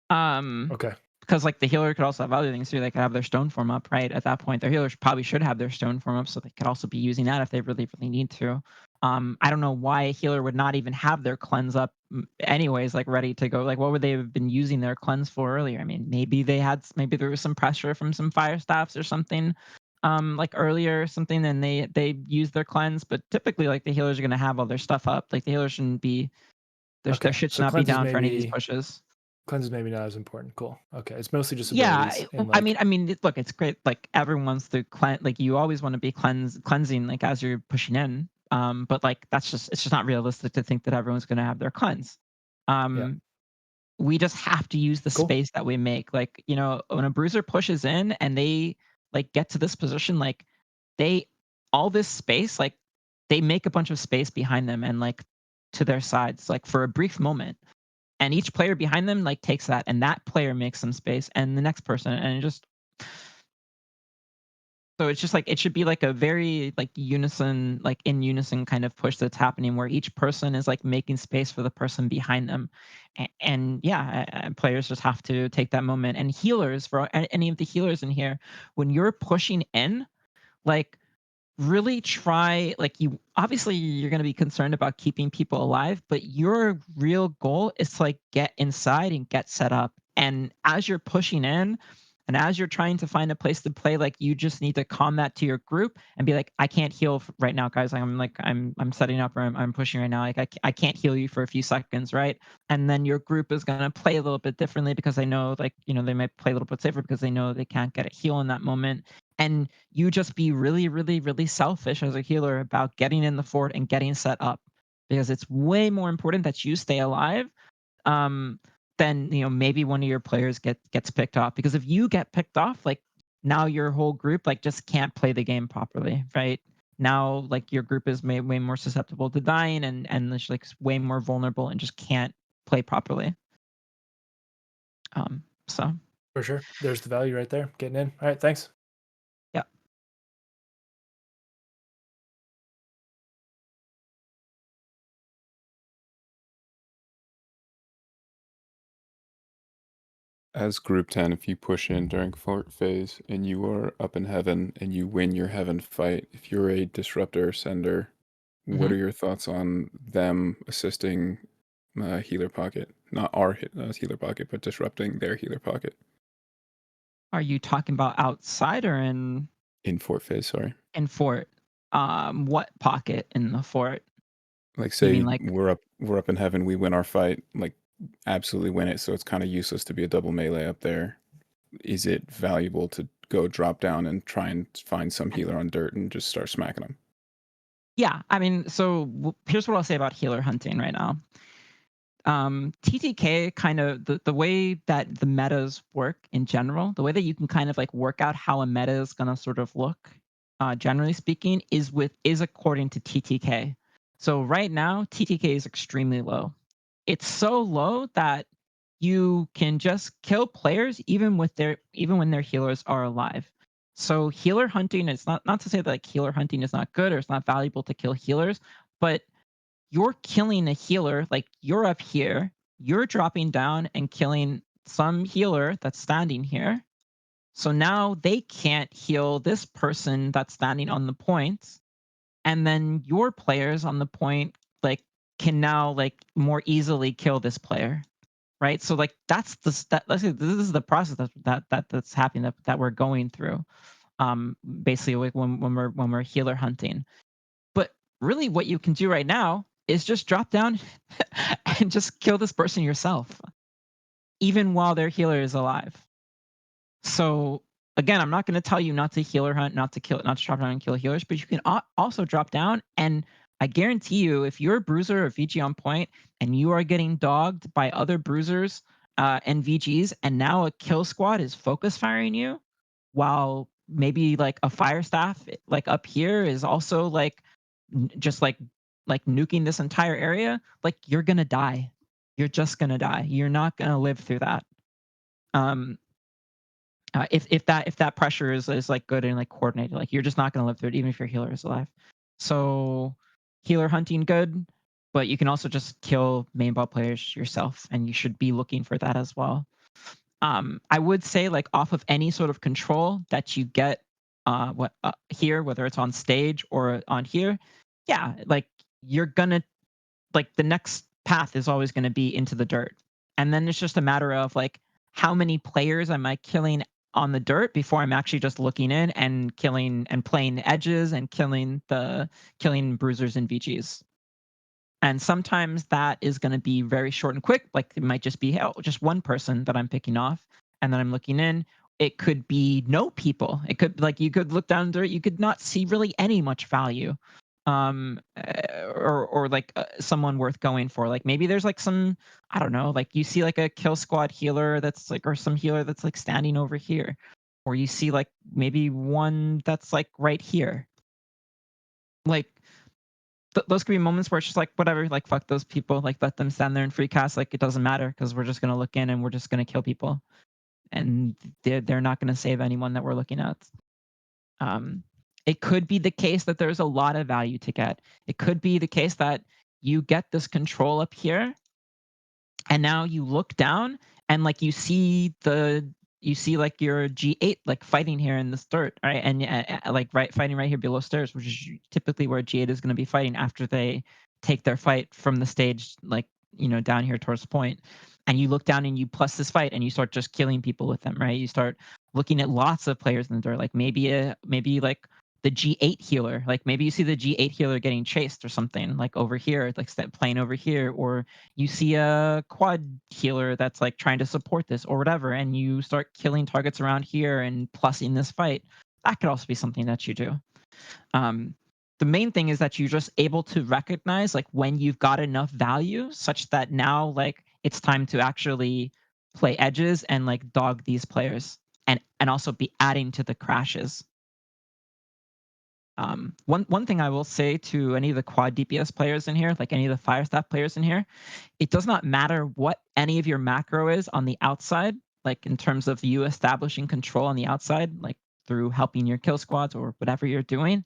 Um, Okay. because like the healer could also have other things too. They could have their stone form up, right? At that point, their healers probably should have their stone form up, so they could also be using that if they really, really need to. I don't know why a healer would not even have their cleanse up anyways, like ready to go. Like, what would they have been using their cleanse for earlier? I mean, maybe there was some pressure from some fire staffs or something, like earlier or something, and they used their cleanse. But typically, like the healers are gonna have all their stuff up. Like the healers shouldn't be their Okay. shit should So not be down for any of these pushes. cleanses maybe not as important. Cool. Okay. It's mostly just Yeah, abilities and I like mean, look, it's great. Like everyone wants to cleanse. Like you always want to be cleansing, like as you're pushing in. But like it's just not realistic to think that everyone's going to have their cleanse. yeah. Um, we just have to use the Cool. space that we make. Like when a bruiser pushes in and they like get to this position, like they all this space, like they make a bunch of space behind them and like to their sides, like for a brief moment, and each player behind them like takes that and that player makes some space and the next person and it just so it's just like it should be like a very like unison like in unison kind of push that's happening where each person is like making space for the person behind them and yeah players just have to take that moment and healers for any of the healers in here when you're pushing in like really try, like, you obviously you're going to be concerned about keeping people alive, but your real goal is to like get inside and get set up. And as you're pushing in and as you're trying to find a place to play, like, you just need to calm that to your group and be like, I can't heal right now, guys. I'm setting up, or I'm pushing right now. Like, I can't heal you for a few seconds, right? And then your group is going to play a little bit differently because they know, like, they might play a little bit safer because they know they can't get a heal in that moment. And you just be really, really, really selfish as a healer about getting in the fort and getting set up, because it's way more important that you stay alive, um, than maybe one of your players gets picked off. Because if you get picked off, like, now your whole group like just can't play the game properly, right? Now, like, your group is way more susceptible to dying, and it's like way more vulnerable and just can't play properly. So For sure. There's the value right there. Getting in. All right. Thanks. yeah. As group 10, if you push in during fort phase and you are up in heaven and you win your heaven fight, if you're a disruptor or sender, what Mhm. are your thoughts on them assisting healer pocket? Not our healer pocket, but disrupting their healer pocket Are you talking about outside or in fort phase, sorry. in fort? What pocket in the fort? Like, You mean say like, we're up in heaven, we win our fight, like absolutely win it, so it's kind of useless to be a double melee up there. Is it valuable to go drop down and try and find some healer on dirt and just start smacking them? yeah, I mean, so here's what I'll say about healer hunting right now. TTK, kind of the way that the metas work in general, the way that you can kind of like work out how a meta is gonna sort of look, generally speaking, is according to TTK. So right now, TTK is extremely low. It's so low that you can just kill players even when their healers are alive. So healer hunting is not to say that like healer hunting is not good or it's not valuable to kill healers, but you're killing a healer, like, you're up here, you're dropping down and killing some healer that's standing here. So now they can't heal this person that's standing on the points. And then your players on the point, like, can now like more easily kill this player. Right. So like let's say this is the process that's happening, that we're going through. Basically, like, when we're healer hunting. But really, what you can do right now is just drop down and just kill this person yourself, even while their healer is alive. So again, I'm not going to tell you not to healer hunt, not to drop down and kill healers, but you can also drop down. And I guarantee you, if you're a bruiser or VG on point and you are getting dogged by other bruisers and VGs, and now a kill squad is focus firing you, while maybe like a fire staff like up here is also like just like nuking this entire area, like, you're gonna die. You're just gonna die. You're not gonna live through that. Um, if that pressure is like good and like coordinated, like, you're just not gonna live through it, even if your healer is alive. So healer hunting good, but you can also just kill main ball players yourself, and you should be looking for that as well. I would say, like, off of any sort of control that you get, here, whether it's on stage or on here, yeah, like, you're gonna, like, the next path is always gonna be into the dirt, and then it's just a matter of like, how many players am I killing on the dirt before I'm actually just looking in and killing and playing edges and killing bruisers and VGs. And sometimes that is going to be very short and quick. Like, it might just be, oh, just one person that I'm picking off, and then I'm looking in. It could be no people. It could, like, you could look down there, you could not see really any much value, or like someone worth going for. Like, maybe there's like some, I don't know, like, you see like a kill squad healer that's like, or some healer that's like standing over here, or you see like maybe one that's like right here. Like, those could be moments where it's just like, whatever, like, fuck those people, like, let them stand there and free cast, like, it doesn't matter, because we're just gonna look in and we're just gonna kill people, and they're not gonna save anyone that we're looking at. Um, it could be the case that there's a lot of value to get. It could be the case that you get this control up here, and now you look down and like you see you see like your G8 like fighting here in this dirt, right? And like fighting right here below stairs, which is typically where G8 is going to be fighting after they take their fight from the stage, like down here towards point. And you look down and you plus this fight and you start just killing people with them, right? You start looking at lots of players in the dirt, like maybe like the G8 healer, like maybe you see the G8 healer getting chased or something, like over here, like playing over here, or you see a quad healer that's like trying to support this or whatever, and you start killing targets around here and plussing this fight. That could also be something that you do. The main thing is that you're just able to recognize like when you've got enough value such that now like it's time to actually play edges and like dog these players and also be adding to the crashes. One thing I will say to any of the quad DPS players in here, like any of the fire staff players in here, it does not matter what any of your macro is on the outside, like in terms of you establishing control on the outside, like through helping your kill squads or whatever you're doing.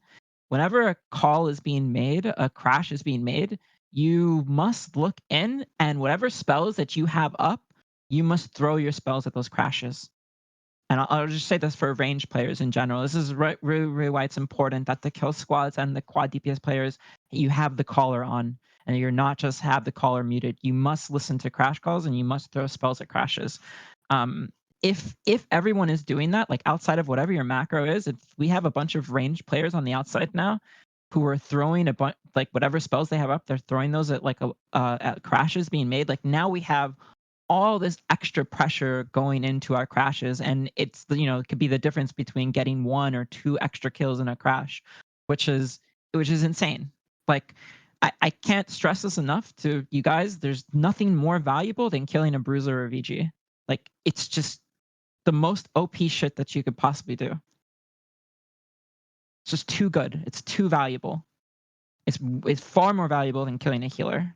Whenever a call is being made, a crash is being made, you must look in, and whatever spells that you have up, you must throw your spells at those crashes. And I'll just say this for range players in general. This is really why it's important that the kill squads and the quad DPS players, you have the caller on, and you're not just have the caller muted. You must listen to crash calls and you must throw spells at crashes. If everyone is doing that, like outside of whatever your macro is, if we have a bunch of range players on the outside now who are throwing a bunch, like whatever spells they have up, they're throwing those at like at crashes being made. Like now we have all this extra pressure going into our crashes, and it's it could be the difference between getting 1 or 2 extra kills in a crash, which is insane. Like I can't stress this enough to you guys. There's nothing more valuable than killing a bruiser or VG. Like it's just the most OP shit that you could possibly do. It's just too good. It's too valuable. It's far more valuable than killing a healer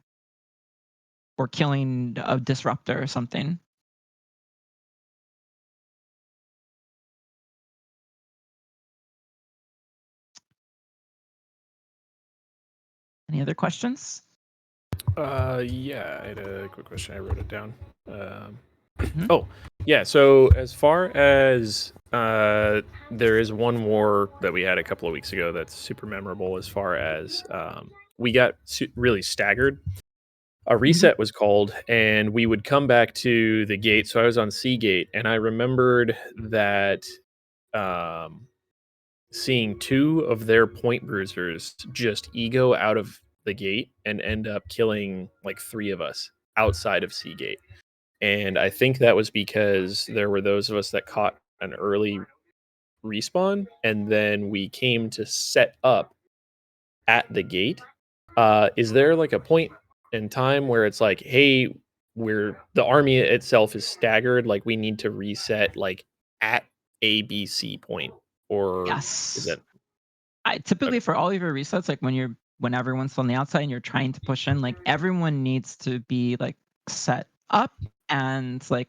or killing a disruptor or something. Any other questions? Yeah, I had a quick question. I wrote it down. Mhm. Oh, yeah. So as far as there is one more that we had a couple of weeks ago that's super memorable. As far as we got really staggered. A reset was called, and we would come back to the gate. So I was on C gate, and I remembered that seeing 2 of their point bruisers just ego out of the gate and end up killing like 3 of us outside of C gate. And I think that was because there were those of us that caught an early respawn, and then we came to set up at the gate. Is there like a point in time where it's like, hey, the army itself is staggered, like we need to reset like at ABC point, or is Yes. that Typically okay? for all of your resets, like when everyone's on the outside and you're trying to push in, like everyone needs to be like set up and like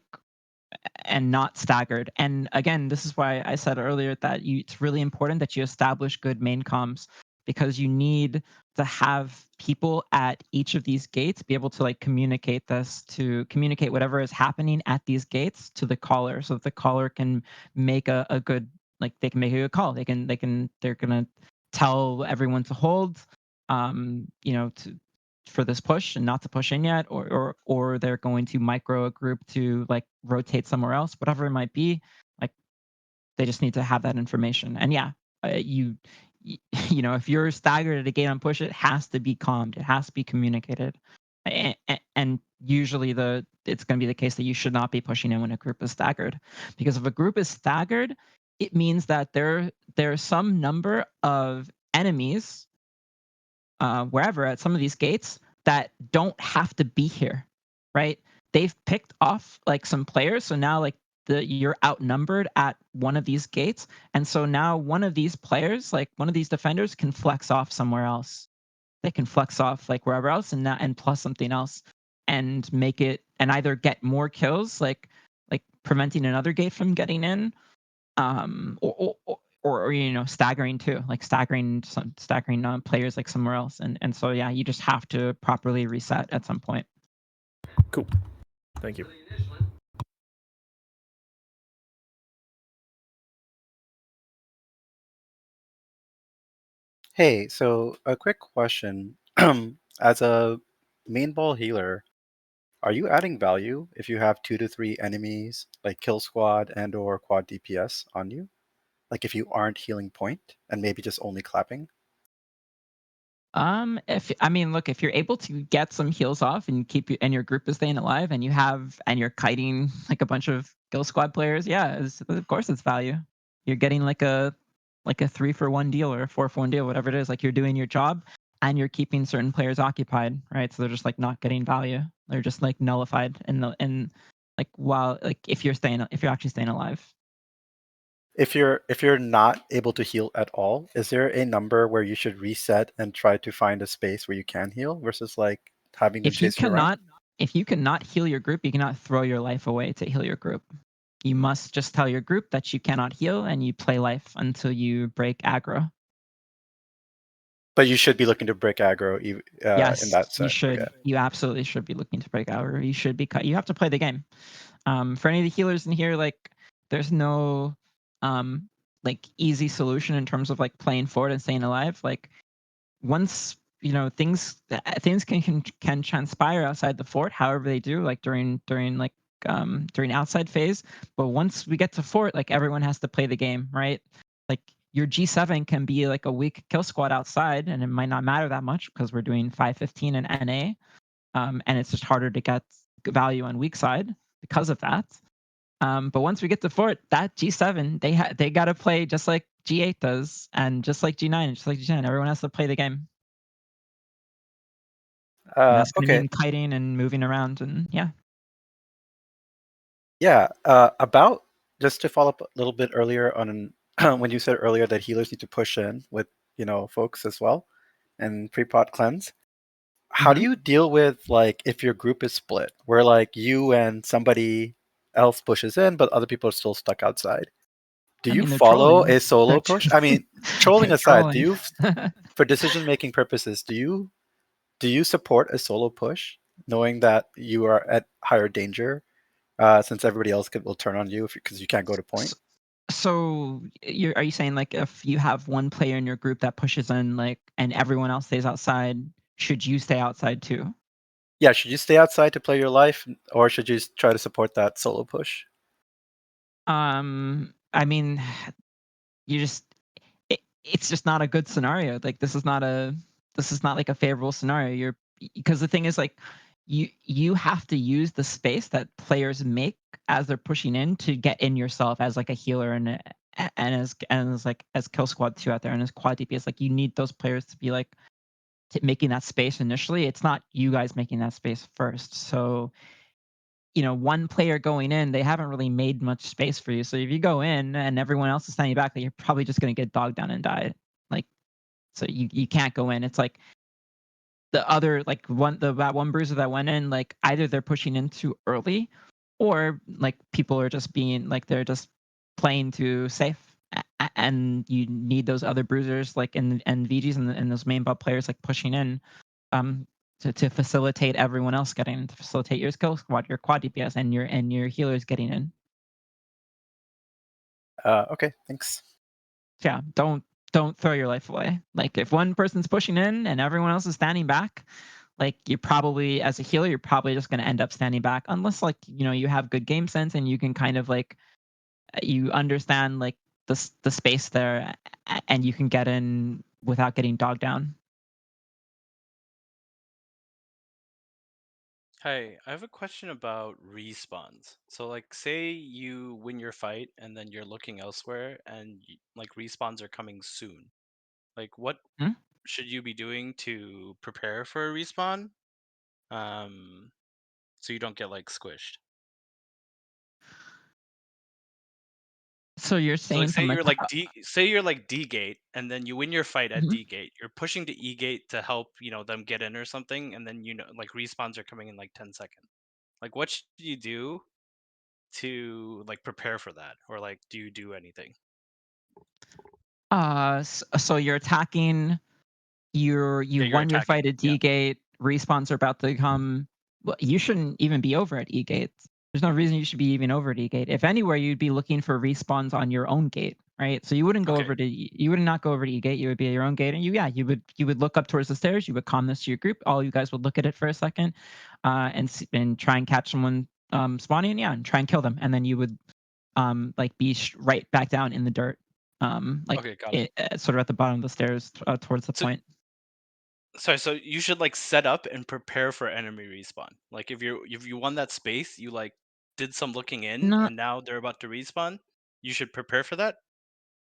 and not staggered. And again, this is why I said earlier that it's really important that you establish good main comms, because you need to have people at each of these gates be able to like communicate whatever is happening at these gates to the caller, so that the caller can make a good, like they can make a good call. They're gonna tell everyone to hold, for this push and not to push in yet, or they're going to micro a group to like rotate somewhere else, whatever it might be. Like they just need to have that information. And yeah, if you're staggered at a gate on push, it has to be calmed. It has to be communicated. And usually it's going to be the case that you should not be pushing in when a group is staggered, because if a group is staggered, it means that there's some number of enemies wherever at some of these gates that don't have to be here, right? They've picked off like some players, so now like you're outnumbered at one of these gates, and so now one of these players, like one of these defenders, can flex off somewhere else. They can flex off like wherever else and plus something else, and make it and either get more kills, like preventing another gate from getting in, or staggering too, like staggering players like somewhere else, and so yeah, you just have to properly reset at some point. Cool. Thank you. Hey, so a quick question. As a main ball healer, are you adding value if you have 2 to 3 enemies like kill squad and or quad DPS on you? Like if you aren't healing point and maybe just only clapping? If I mean, look, if you're able to get some heals off and you keep and your group is staying alive and you're kiting like a bunch of Guild Squad players, yeah, of course it's value. You're getting like a 3-for-1 deal or a 4-for-1 deal, whatever it is. Like you're doing your job and you're keeping certain players occupied, right? So they're just like not getting value. They're just like nullified in like while like if you're actually staying alive. If you're not able to heal at all, is there a number where you should reset and try to find a space where you can heal versus like having them If you chase you around? cannot heal your group, you cannot throw your life away to heal your group. You must just tell your group that you cannot heal and you play life until you break aggro. But you should be looking to break aggro in Yes, that you set. should. Okay. You absolutely should be looking to break aggro. You should be cut. You have to play the game. For any of the healers in here, like there's no like easy solution in terms of like playing forward and staying alive. Like once things can transpire outside the fort, however they do, like during outside phase. But once we get to fort, like everyone has to play the game, right? Like your G7 can be like a weak kill squad outside, and it might not matter that much because we're doing 515 and NA, and it's just harder to get value on weak side because of that. But once we get to fort, that G7 they got to play just like G8 does, and just like G9, and just like G10. Everyone has to play the game. That's gonna Okay. mean kiting and moving around, and yeah. Yeah. About just to follow up a little bit earlier on when you said earlier that healers need to push in with folks as well and pre-pot cleanse. How do Mhm. you deal with like if your group is split, where like you and somebody else pushes in, but other people are still stuck outside? Do I you mean, they're follow trolling. a solo They're push? I mean, trolling they're aside, do trolling. you, for decision-making purposes, do you support a solo push, knowing that you are at higher danger, since everybody else will turn on you because you can't go to point? So are you saying like if you have one player in your group that pushes in, like, and everyone else stays outside, should you stay outside too? Yeah, should you stay outside to play your life, or should you try to support that solo push? I mean, you just it's just not a good scenario. Like this is not like a favorable scenario. Because the thing is like you have to use the space that players make as they're pushing in to get in yourself as like a healer and as kill squad 2 out there and as quad DPS. Like you need those players to be like making that space initially. It's not you guys making that space first. So one player going in, they haven't really made much space for you. So if you go in and everyone else is standing back, like, you're probably just going to get dogged down and die. Like, so you can't go in. It's like the other, like that one bruiser that went in, like either they're pushing in too early or like people are just being like, they're just playing too safe. And you need those other bruisers like and VGs and those main bot players like pushing in um to facilitate everyone else getting in, to facilitate your skill squad, your quad DPS, and your healers getting in. Okay, thanks. Yeah, don't throw your life away. Like if one person's pushing in and everyone else is standing back, like you probably as a healer, you're probably just going to end up standing back unless like you have good game sense and you can kind of like you understand like the space there and you can get in without getting dogged down. Hi, I have a question about respawns. So, like, say you win your fight and then you're looking elsewhere and like respawns are coming soon. Like, what Hmm? should you be doing to prepare for a respawn? So you don't get like squished. So you're So, like, saying from a say you're like D gate and then you win your fight at Mhm. D gate. You're pushing to E gate to help them get in or something, and then like respawns are coming in like 10 seconds. Like, what should you do to like prepare for that, or like do you do anything? So you're attacking. You Yeah, you're won your attacking. fight at Yeah. D gate. Respawns are about to come. Well, you shouldn't even be over at E gate. There's no reason you should be even over at E gate. If anywhere, you'd be looking for respawns on your own gate. right? So you wouldn't go Okay. over to you would not go over to E gate. You would be at your own gate, and you would look up towards the stairs. You would comm this to your group. All you guys would look at it for a second, and try and catch someone spawning, and try and kill them, and then you would like be right back down in the dirt, like Okay, got it. sort of at the bottom of the stairs towards the So point. sorry, so you should like set up and prepare for enemy respawn. Like if you won that space, you like did some looking in, Not and now they're about to respawn. You should prepare for that.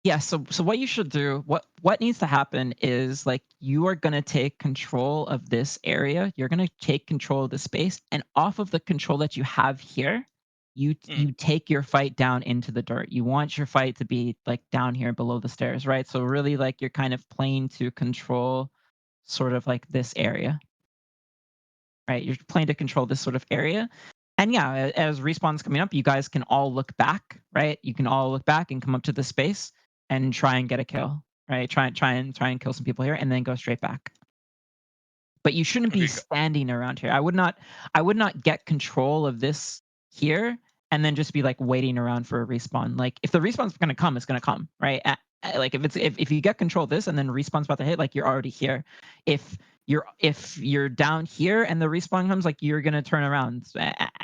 Yeah, so what you should do, what needs to happen is like you are going to take control of this area. You're going to take control of the space, and off of the control that you have here, you take your fight down into the dirt. You want your fight to be like down here below the stairs, right? So really like you're kind of playing to control sort of like this area, right? You're playing to control this sort of area. And yeah, as respawn's coming up, you guys can all look back, right? You can all look back and come up to the space and try and get a kill, right? Try and kill some people here, and then go straight back. But you shouldn't be Okay, standing around here. I would not get control of this here and then just be like waiting around for a respawn. Like if the respawn's gonna come, it's gonna come, right? Like if you get control of this and then respawn's about to hit, like you're already here. If you're down here and the respawn comes, like you're gonna turn around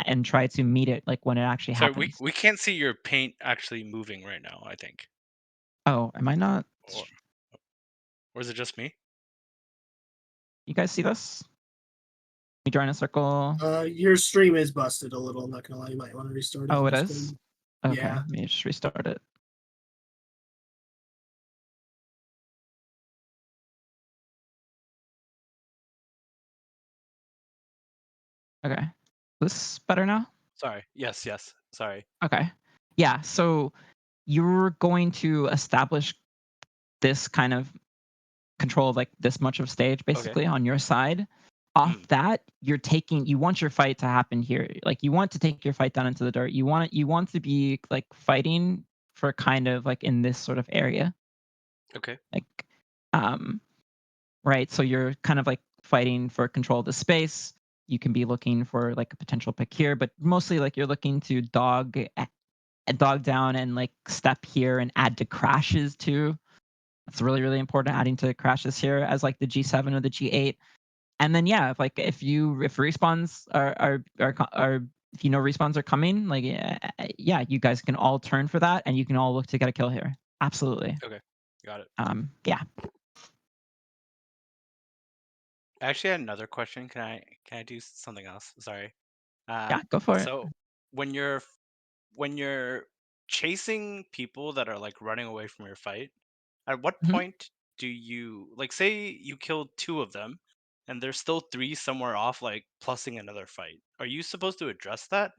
and try to meet it like when it actually so happens. we can't see your paint actually moving right now, I think. Oh, am I not? Or or is it just me? You guys see this? Me drawing a circle. Your stream is busted a little. I'm not gonna lie. You might want to restart it. Oh, on it the is. screen. Okay, Yeah. let me just restart it. Okay, this better now? Sorry. Yes, yes. Sorry. Okay. Yeah, so you're going to establish this kind of control of like this much of stage Okay. basically on your side. Off Mm. that, you want your fight to happen here. Like you want to take your fight down into the dirt. You want to be like fighting for kind of like in this sort of area. Okay. Like um right, so you're kind of like fighting for control of the space. You can be looking for like a potential pick here, but mostly like you're looking to dog down and like step here and add to crashes too. That's really, really important, adding to crashes here as like the G7 or the G8. And then yeah, if respawns are if you know respawns are coming, like yeah, you guys can all turn for that and you can all look to get a kill here. Absolutely. Okay. Got it. Yeah. I actually had another question. Can I do something else? Sorry. Yeah, go for it. So when you're chasing people that are like running away from your fight, at what Mhm. point do you like say you killed two of them and there's still three somewhere off like plussing another fight? Are you supposed to address that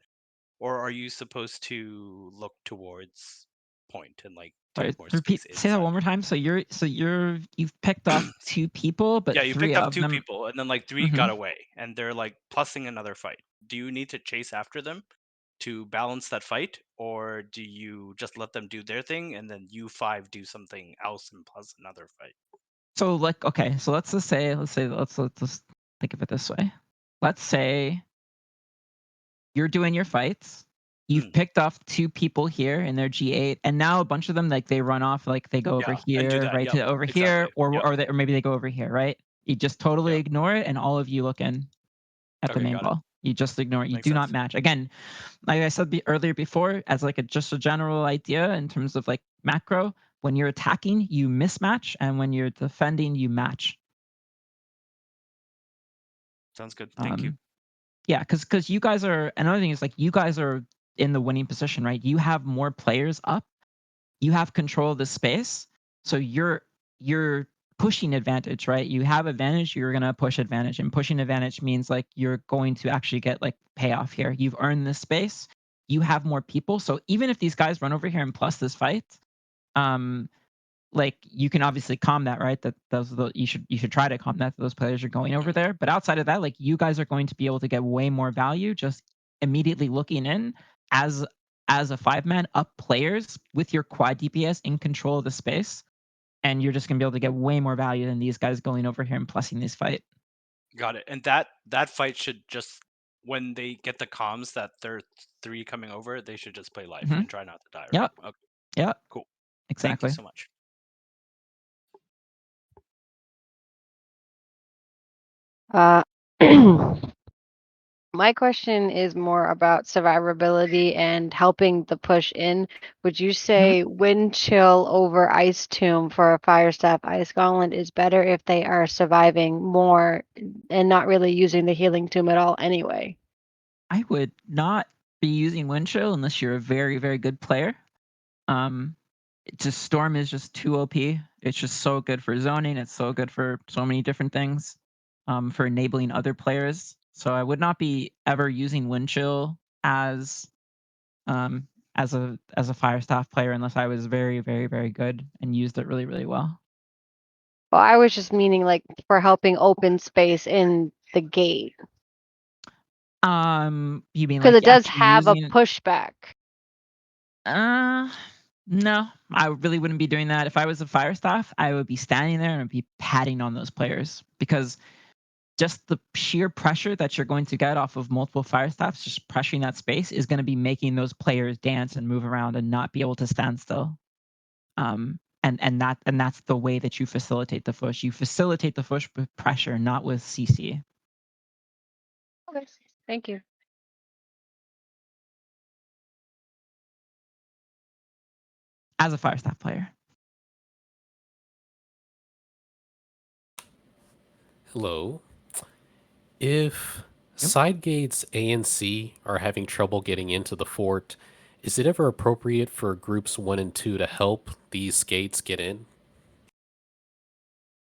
or are you supposed to look towards point and like take Sorry, more repeat. space Say that inside? one more time. You've picked off two people, but Yeah, you three picked off of two them. people and then like three Mhm. got away and they're like plussing another fight. Do you need to chase after them to balance that fight, or do you just let them do their thing and then you five do something else and plus another fight? So like okay, so let's just think of it this way. Let's say you're doing your fights. You've Mm, picked off two people here in their G8, and now a bunch of them like they run off, like they go over yeah, and do here, that. right Yep, to over here, exactly. Yep, or maybe they go over here, right? You just totally yep. ignore it, and all of you look in at the Okay, main got it. ball. You just ignore it. You Makes do not sense. match. Again, like I said earlier before, as like just a general idea in terms of like macro, when you're attacking, you mismatch, and when you're defending, you match. Sounds good. Thank you. Um, yeah, because you guys are another thing is like you guys are in the winning position, right? You have more players up. You have control of the space, so you're pushing advantage, right? You have advantage. You're gonna push advantage, and pushing advantage means like you're going to actually get like payoff here. You've earned this space. You have more people, so even if these guys run over here and plus this fight, um, like you can obviously calm that, right? That those are the, you should try to calm that those players are going over Mhm. there. But outside of that, like you guys are going to be able to get way more value just immediately looking in as as a five man up players with your quad DPS in control of the space, and you're just gonna be able to get way more value than these guys going over here and plussing this fight. Got it. And that fight should just when they get the comms that there are three coming over, they should just play life Hmm. and try not to die, right? Yep. Okay, Yep. cool. Thank you Exactly. so much. Uh, my question is more about survivability and helping the push in. Would you say wind chill over ice tomb for a fire staff ice gauntlet is better if they are surviving more and not really using the healing tomb at all anyway? I would not be using wind chill unless you're a very, very good player. Just storm is just too OP. It's just so good for zoning. It's so good for so many different things. For enabling other players. So I would not be ever using wind chill um as a fire staff player unless I was very, very, very good and used it really, really well. Well, I was just meaning like for helping open space in the gate You mean because like it does actually have a using? pushback. No, I really wouldn't be doing that. If I was a fire staff, I would be standing there and I'd be patting on those players because just the sheer pressure that you're going to get off of multiple fire staffs, just pressuring that space, is going to be making those players dance and move around and not be able to stand still. And that's the way that you facilitate the push. You facilitate the push with pressure, not with CC. Okay, thank you. As a fire staff player. Hello. If side gates A and C are having trouble getting into the fort, is it ever appropriate for groups 1 and 2 to help these gates get in?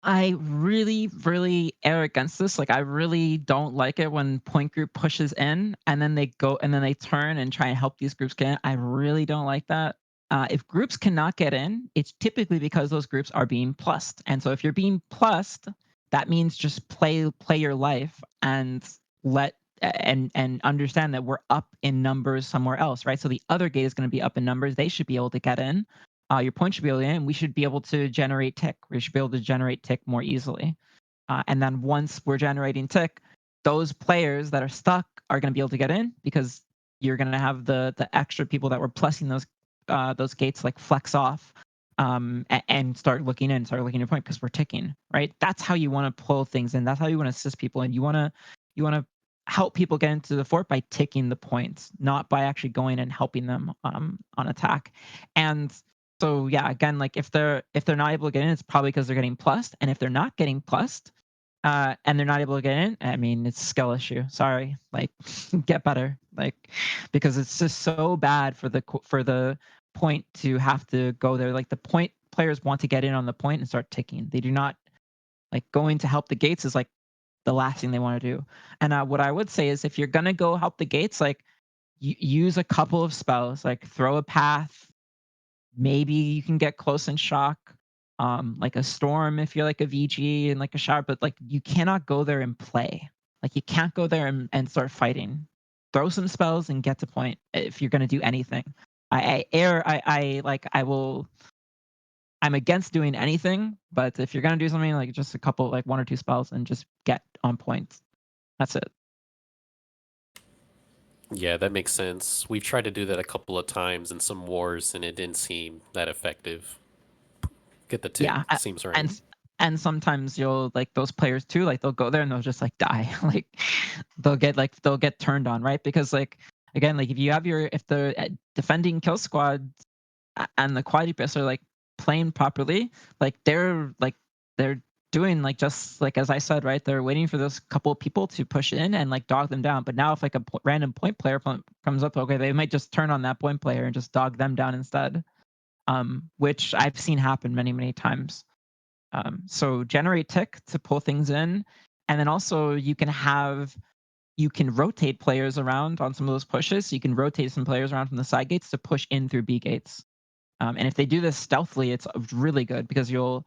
I really, really err against this. Like, I really don't like it when point group pushes in and then they go and then they turn and try and help these groups get in. I really don't like that. If groups cannot get in, it's typically because those groups are being plussed. And so if you're being plussed, that means just play your life and let and understand that we're up in numbers somewhere else, right? So the other gate is going to be up in numbers. They should be able to get in. Your point should be able to in. We should be able to generate tick. We should be able to generate tick more easily. And then once we're generating tick, those players that are stuck are going to be able to get in because you're going to have the extra people that were plussing those gates like flex off and start looking in, start looking at point because we're ticking, right? That's how you want to pull things in. That's how you want to assist people, and you want to help people get into the fort by ticking the points, not by actually going and helping them on attack. And so yeah, again, like if they're not able to get in, it's probably because they're getting plussed, and if they're not getting plussed, and they're not able to get in, I mean, it's a skill issue. Sorry, like get better, like because it's just so bad for the point to have to go there. Like the point players want to get in on the point and start ticking. They do not like going to help the gates is like the last thing they want to do. And what I would say is if you're gonna go help the gates, like use a couple of spells, like throw a path. Maybe you can get close and shock, like a storm if you're like a VG and like a shower, but like you cannot go there and play. Like you can't go there and start fighting. Throw some spells and get to point if you're gonna do anything. I will. I'm against doing anything, but if you're gonna do something like just a couple, like one or two spells, and just get on points. That's it. Yeah, that makes sense. We've tried to do that a couple of times in some wars, and it didn't seem that effective. Get the tick. Yeah, Seems right. and sometimes you'll like those players too. Like they'll go there and they'll just like die. Like they'll get turned on, right? Because like again, like if the defending kill squad and the quadrupeds are like playing properly, like they're doing like just like as I said, right? They're waiting for those couple of people to push in and like dog them down. But now if like a random point player comes up, okay, they might just turn on that point player and just dog them down instead. Which I've seen happen many, many times. So generate tick to pull things in, and then also you can rotate players around on some of those pushes. So you can rotate some players around from the side gates to push in through B gates. And if they do this stealthily, it's really good because you'll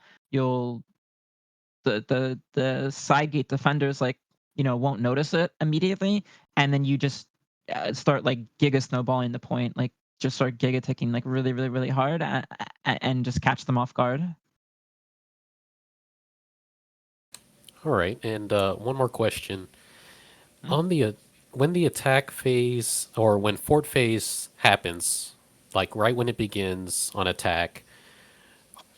the side gate defenders like won't notice it immediately, and then you just start like giga snowballing the point, like just start giga ticking like really, really, really hard, and just catch them off guard. All right, and one more question. Mm. On the when the attack phase or when fort phase happens, like right when it begins on attack,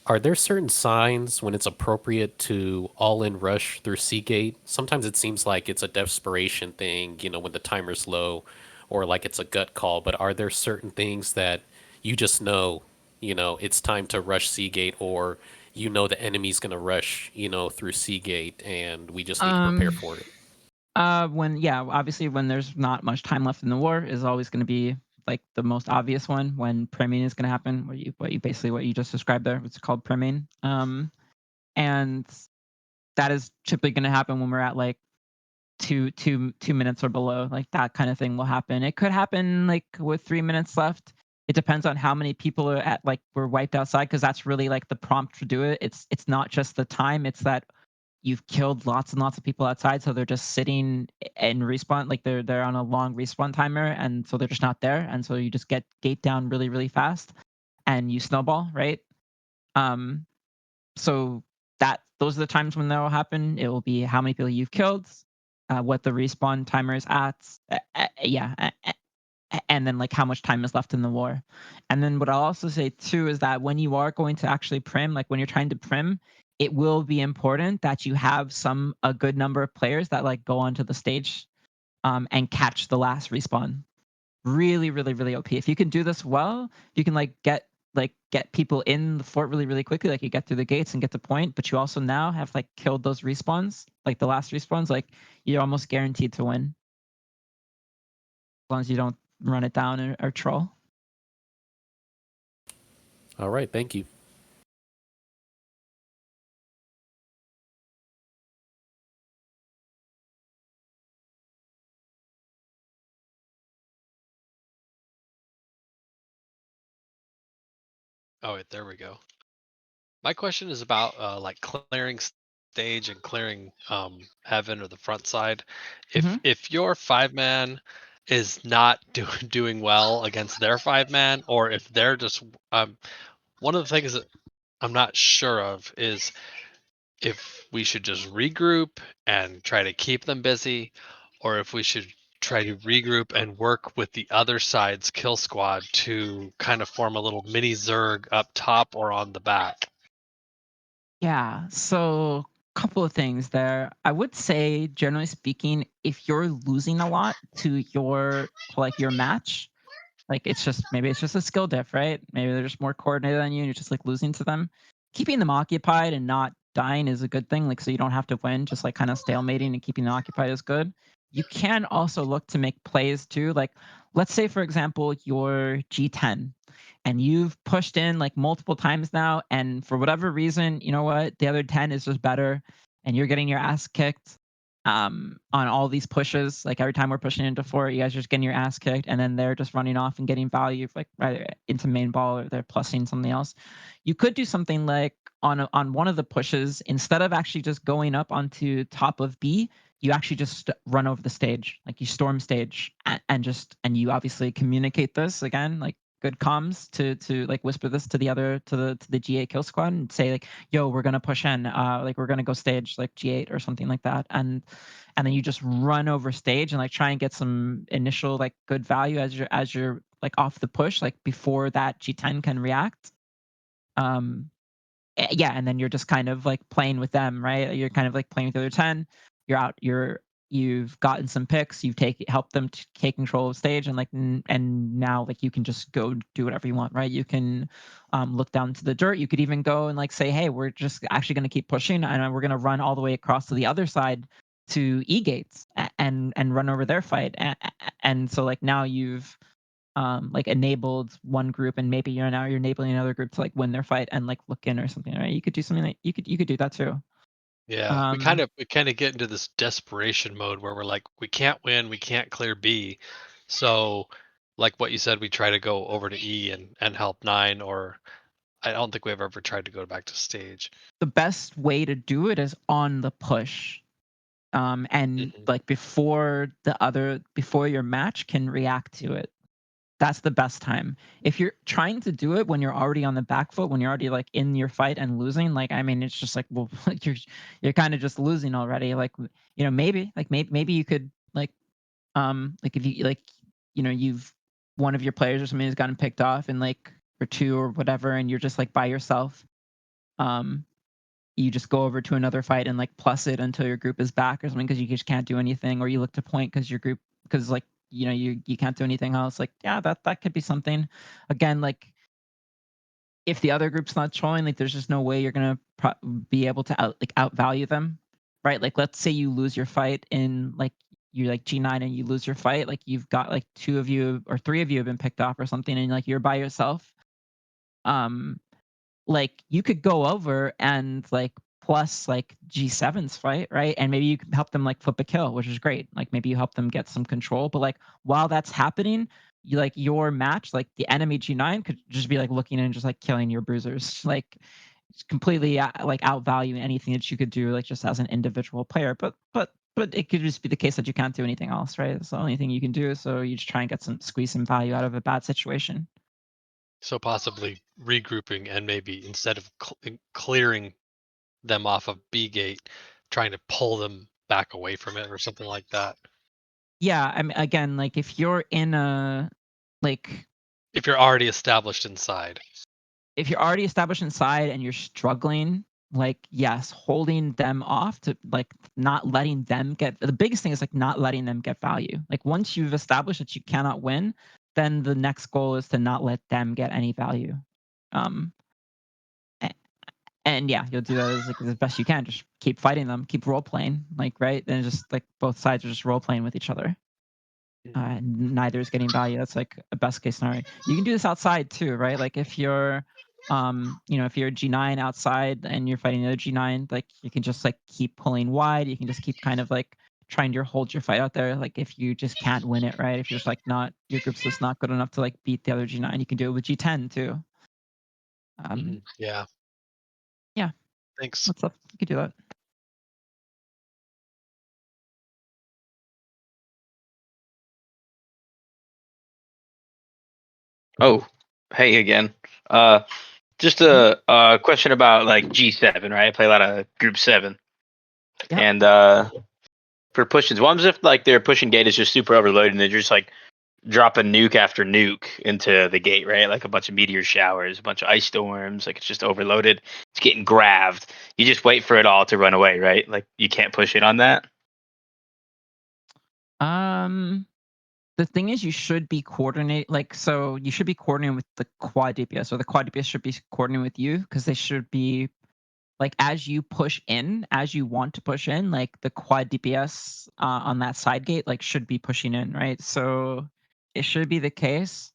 Are there certain signs when it's appropriate to all in rush through Seagate? Sometimes it seems like it's a desperation thing, when the timer's low, or like it's a gut call. But are there certain things that you just know, it's time to rush Seagate, or the enemy's going to rush, through Seagate, and we just need to prepare Um, for it? Obviously when there's not much time left in the war is always going to be like the most obvious one when priming is going to happen. What you just described there, it's called priming. And that is typically going to happen when we're at like 2 minutes or below. Like that kind of thing will happen. It could happen like with 3 minutes left. It depends on how many people are at like were wiped outside, because that's really like the prompt to do it. It's not just the time, it's that you've killed lots and lots of people outside, so they're just sitting and respawn, like they're on a long respawn timer, and so they're just not there, and so you just get gate down really really fast, and you snowball, right? Um, so that those are the times when that will happen. It will be how many people you've killed, what the respawn timer is at, and then like how much time is left in the war. And then what I'll also say too is that when you are going to actually prim, like when you're trying to prim, it will be important that you have a good number of players that like go onto the stage and catch the last respawn. Really, really, really OP. If you can do this well, you can get people in the fort really, really quickly. Like you get through the gates and get to point, but you also now have like killed those respawns, like the last respawns. Like you're almost guaranteed to win as long as you don't run it down or troll. All right, thank you. Oh, wait, there we go. My question is about like clearing stage and clearing heaven or the front side. Mhm. If your 5 man is not doing well against their 5 man, or if they're just one of the things that I'm not sure of is if we should just regroup and try to keep them busy, or if we should try to regroup and work with the other side's kill squad to kind of form a little mini Zerg up top or on the back. Yeah. So, couple of things there. I would say, generally speaking, if you're losing a lot to like your match, like maybe it's just a skill diff, right? Maybe they're just more coordinated than you, and you're just like losing to them. Keeping them occupied and not dying is a good thing. Like so you don't have to win. Just like kind of stalemating and keeping them occupied is good. You can also look to make plays too. Like let's say for example you're G10 and you've pushed in like multiple times now, and for whatever reason, you know what, the other 10 is just better, and you're getting your ass kicked on all these pushes. Like every time we're pushing into fort, you guys are just getting your ass kicked, and then they're just running off and getting value like right into main ball, or they're plussing something else. You could do something like on one of the pushes, instead of actually just going up onto top of B, you actually just run over the stage, like you storm stage, and you obviously communicate this again, like good comms to like whisper this to the GA kill squad and say like, yo, we're gonna push in, like we're gonna go stage like G8 or something like that, and then you just run over stage and like try and get some initial like good value as you're like off the push, like before that G10 can react. Um, yeah, and then you're just kind of like playing with them, right? You're kind of like playing with the other 10. You've gotten some picks, helped them to take control of stage, and and now like you can just go do whatever you want, right? You can look down to the dirt. You could even go and like say, hey, we're just actually going to keep pushing, and we're going to run all the way across to the other side to E gates and run over their fight. And so like now you've like enabled one group, and maybe you're enabling another group to like win their fight and like look in or something, right? You could do something like you could do that too. Yeah, Um, we kind of get into this desperation mode where we're like, we can't win, we can't clear B, so like what you said, we try to go over to E and help 9, or I don't think we've ever tried to go back to stage. the best way to do it is on the push. And Mhm. like before your match can react to it. That's the best time. If you're trying to do it when you're already on the back foot, when you're already like in your fight and losing, like I mean, it's just like, well, like you're kind of just losing already. Like maybe you could like if you like you've one of your players or something has gotten picked off and like or two or whatever, and you're just like by yourself, you just go over to another fight and like plus it until your group is back or something because you just can't do anything, or you look to point because your group because like you can't do anything else. Like yeah, that could be something. Again, like if the other group's not trolling, like there's just no way you're gonna be able to outvalue them, right? Like let's say you lose your fight in like you're like G9 and you lose your fight, like you've got like 2 of you or 3 of you have been picked off or something, and like you're by yourself. Um, like you could go over and like plus like G7's fight, right? And maybe you can help them like flip a kill, which is great. Like maybe you help them get some control. But like while that's happening, you like your match, like the enemy G9 could just be like looking and just like killing your bruisers. Like it's completely like outvalue anything that you could do like just as an individual player. But it could just be the case that you can't do anything else, right? It's the only thing you can do. So you just try and squeeze some value out of a bad situation. So possibly regrouping and maybe instead of clearing them off of B gate, trying to pull them back away from it or something like that. Yeah, I mean, again, like if you're in a like If you're already established inside. if you're already established inside and you're struggling, like yes, holding them off to like not letting them get the biggest thing is like not letting them get value. Like once you've established that you cannot win, then the next goal is to not let them get any value. Um a- and yeah, you'll do that as best you can. Just keep fighting them, keep role playing, like right? Then just like both sides are just role playing with each other. Neither is getting value. That's like a best case scenario. You can do this outside too, right? Like if you're, if you're a G9 outside and you're fighting another G9, like you can just like keep pulling wide. You can just keep kind of like trying to hold your fight out there. Like if you just can't win it, right? If you're just like not your group's just not good enough to like beat the other G9, you can do it with G10 too. Yeah. Yeah. Thanks. What's up? You could do that. Oh, hey again. Just a question about like G7, right? I play a lot of Group 7. Yep. And for push-ins, what if like their pushing gate is just super overloaded and they're just like dropping nuke after nuke into the gate, right? Like a bunch of meteor showers, a bunch of ice storms, like it's just overloaded. It's getting grabbed. You just wait for it all to run away, right? Like you can't push in on that. The thing is, you should be coordinate so you should be coordinating with the quad DPS, or the quad DPS should be coordinating with you because they should be like as you push in, as you want to push in, like the quad DPS on that side gate like should be pushing in, right? So it should be the case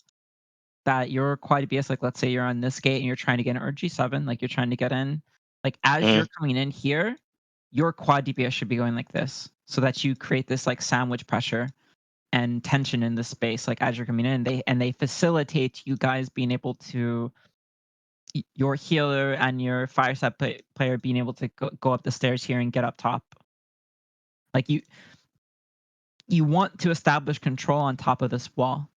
that your quad DPS, like let's say you're on this gate and you're trying to get an G7, like you're trying to get in, like as you're coming in here, your quad DPS should be going like this, so that you create this like sandwich pressure and tension in the space like as you're coming in. They facilitate you guys being able to your healer and your fire step player being able to go up the stairs here and get up top. Like you want to establish control on top of this wall.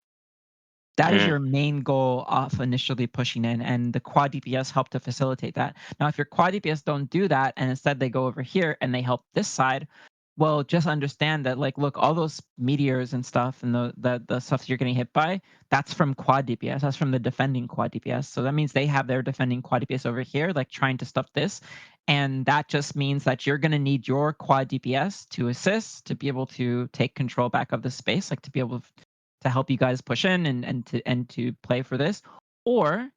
That is your main goal of initially pushing in, and the quad DPS help to facilitate that. Now, if your quad DPS don't do that, and instead they go over here and they help this side, well, just understand that, like, look, all those meteors and stuff, and the stuff you're getting hit by, that's from quad DPS. That's from the defending quad DPS. So that means they have their defending quad DPS over here, like trying to stuff this, and that just means that you're going to need your quad DPS to assist to be able to take control back of the space, like to be able to help you guys push in and to play for this, or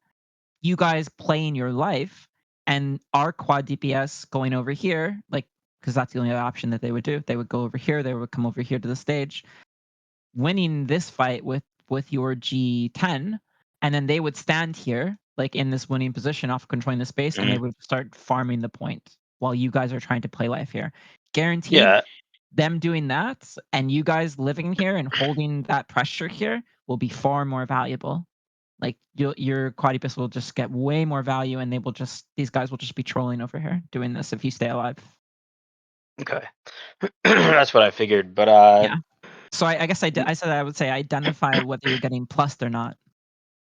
you guys playing your life and our quad DPS going over here, like because that's the only other option that they would do. They would go over here. They would come over here to the stage, winning this fight with your G10, and then they would stand here like in this winning position off controlling the space, and they would start farming the point while you guys are trying to play life here. Guaranteed, Yeah. them doing that and you guys living here and holding that pressure here will be far more valuable. Like your quadrupus will just get way more value, and these guys will just be trolling over here doing this if you stay alive. Okay. That's what I figured. But Yeah. So I guess I said I would say identify whether you're getting plussed or not.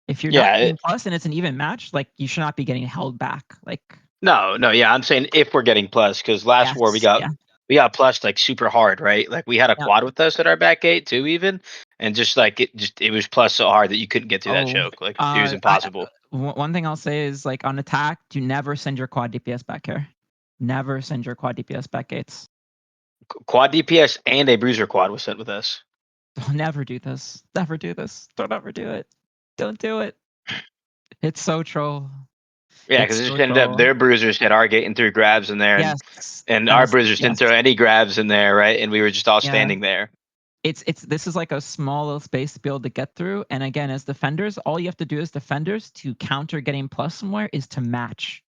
If you're not yeah, getting plussed and it's an even match, like you should not be getting held back. Like no, yeah. I'm saying if we're getting plus, because last war yes, yeah, we got plus like super hard, right? Like we had a yeah. quad with us at our back gate too, even, and just like it was plus so hard that you couldn't get through that Oh, choke. Like it was impossible. one thing I'll say is like on attack, do never send your quad DPS back here. Never send your quad DPS back gates. Quad DPS and a bruiser quad was sent with us. Don't never do this. Never do this. Don't ever do it. Don't do it. It's so troll. Yeah, It's because it just so ended up troll. their bruisers hit our gate and threw grabs in there, Yes. and that our is- bruisers didn't yes. throw any grabs in there, right? And we were just all Yeah. standing there. It's this is like a small little space to be able to get through. And again, as defenders, all you have to do as defenders to counter getting plus somewhere is to match.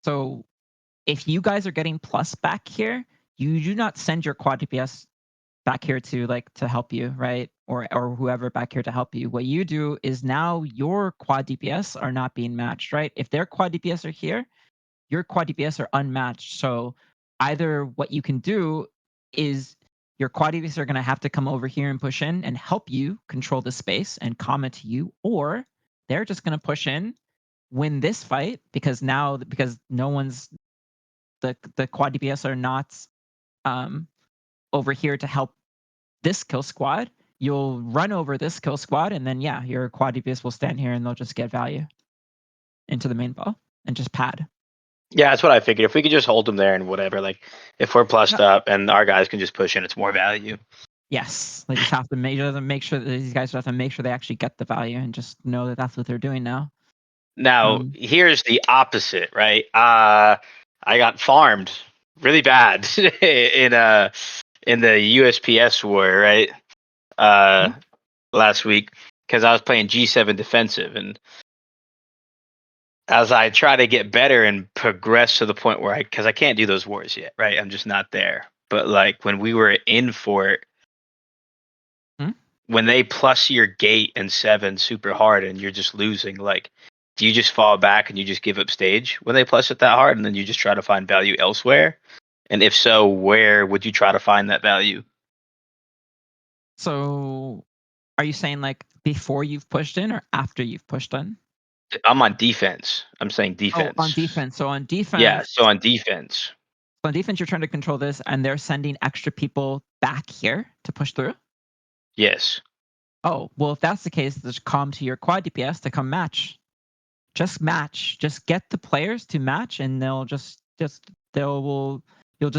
So if you guys are getting plus back here, you do not send your quad DPS back here to help you, right? Or whoever back here to help you. What you do is now your quad DPS are not being matched, right? If their quad DPS are here, your quad DPS are unmatched. So either what you can do is your quad DPS are going to have to come over here and push in and help you control the space and comment to you, or they're just going to push in, win this fight because no one's the quad DPS are not over here to help this kill squad. You'll run over this kill squad, and then yeah, your quad DPS will stand here and they'll just get value into the main ball and just pad. Yeah, that's what I figured. If we could just hold them there and whatever, like if we're plussed up and our guys can just push in, it's more value. Yes, they just have to make sure that these guys have to make sure they actually get the value and just know that that's what they're doing now. Now, here's the opposite, right? I got farmed really bad in the USPS war, right? Last week because I was playing G7 defensive, and as I try to get better and progress to the point where because I can't do those wars yet, right? I'm just not there. But like when we were in Fort, when they plus your gate and 7 super hard and you're just losing, like, do you just fall back and you just give up stage when they plus it that hard, and then you just try to find value elsewhere? And if so, where would you try to find that value? So, are you saying like before you've pushed in or after you've pushed in? I'm on defense. I'm saying defense. Oh, on defense. So on defense. Yeah. So on defense. On defense, you're trying to control this, and they're sending extra people back here to push through. Yes. Oh, well, if that's the case, just come to your quad DPS to come match. Just match. Just get the players to match, and you'll just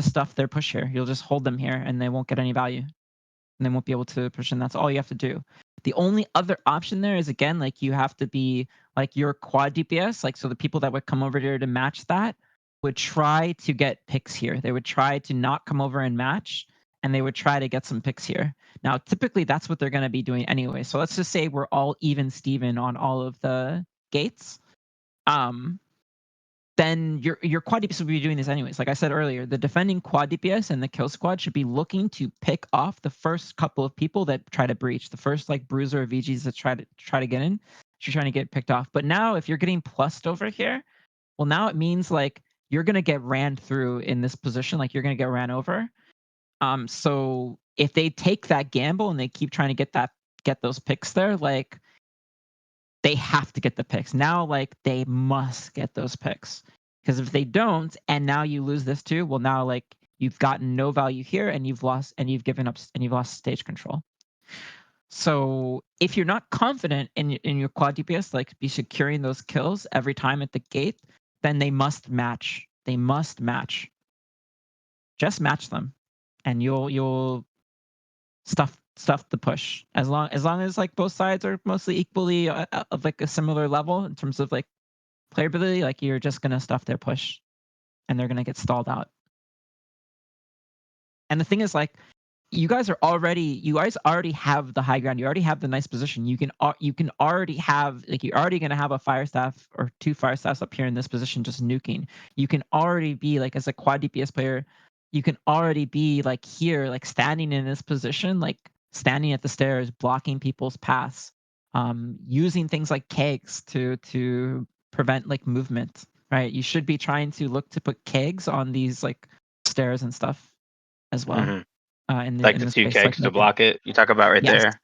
stuff their push here. You'll just hold them here, and they won't get any value, and they won't be able to push in. That's all you have to do. The only other option there is again, like you have to be like your quad DPS, like so the people that would come over here to match that would try to get picks here. They would try to not come over and match, and they would try to get some picks here. Now, typically that's what they're going to be doing anyway. So let's just say we're all even Steven on all of the gates. Then your quad DPS will be doing this anyways. Like I said earlier, the defending quad DPS and the kill squad should be looking to pick off the first couple of people that try to breach. The first like bruiser or VGs that try to get in, you're trying to get picked off. But now if you're getting plussed over here, well, now it means like you're gonna get ran through in this position, like you're gonna get ran over. So if they take that gamble and they keep trying to get those picks there, like they have to get the picks. Now, like they must get those picks. Because if they don't, and now you lose this too, well now like you've gotten no value here and you've lost and you've given up and you've lost stage control. So if you're not confident in your quad DPS, like be securing those kills every time at the gate, then they must match. They must match. Just match them, and you'll stuff the push as long as like both sides are mostly equally of like a similar level in terms of like playability. Like you're just gonna stuff their push, and they're gonna get stalled out. And the thing is, like, you guys already have the high ground. You already have the nice position. You can already have like you're already gonna have a fire staff or 2 fire staffs up here in this position just nuking. You can already be like as a quad DPS player, you can already be like here, like standing in this position, like standing at the stairs, blocking people's paths, using things like kegs to prevent like movement. Right? You should be trying to look to put kegs on these like stairs and stuff as well. In Like the the 2 space, like kegs to block it. You talk about right yes, there.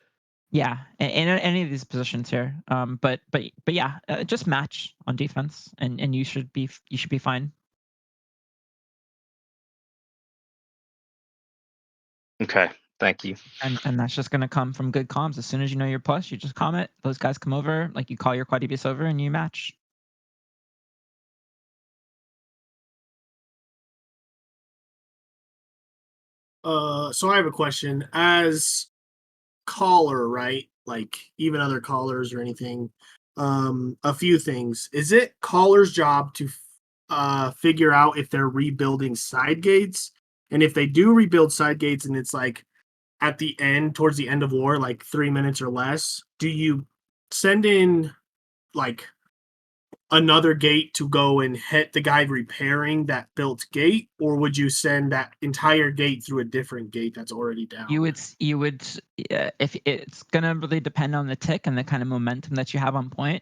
yeah, in any of these positions here. But yeah, just match on defense, and you should be fine. Okay, Thank you. And that's just gonna come from good comms. As soon as you know your push, you just comm it. Those guys come over, like you call your quad DPS over, and you match. So I have a question. As caller, right? Like even other callers or anything. A few things. Is it caller's job to figure out if they're rebuilding side gates? And if they do rebuild side gates and it's like at the end, towards the end of war, like 3 minutes or less, do you send in like another gate to go and hit the guy repairing that built gate, or would you send that entire gate through a different gate that's already down? You would if it's gonna really depend on the tick and the kind of momentum that you have on point.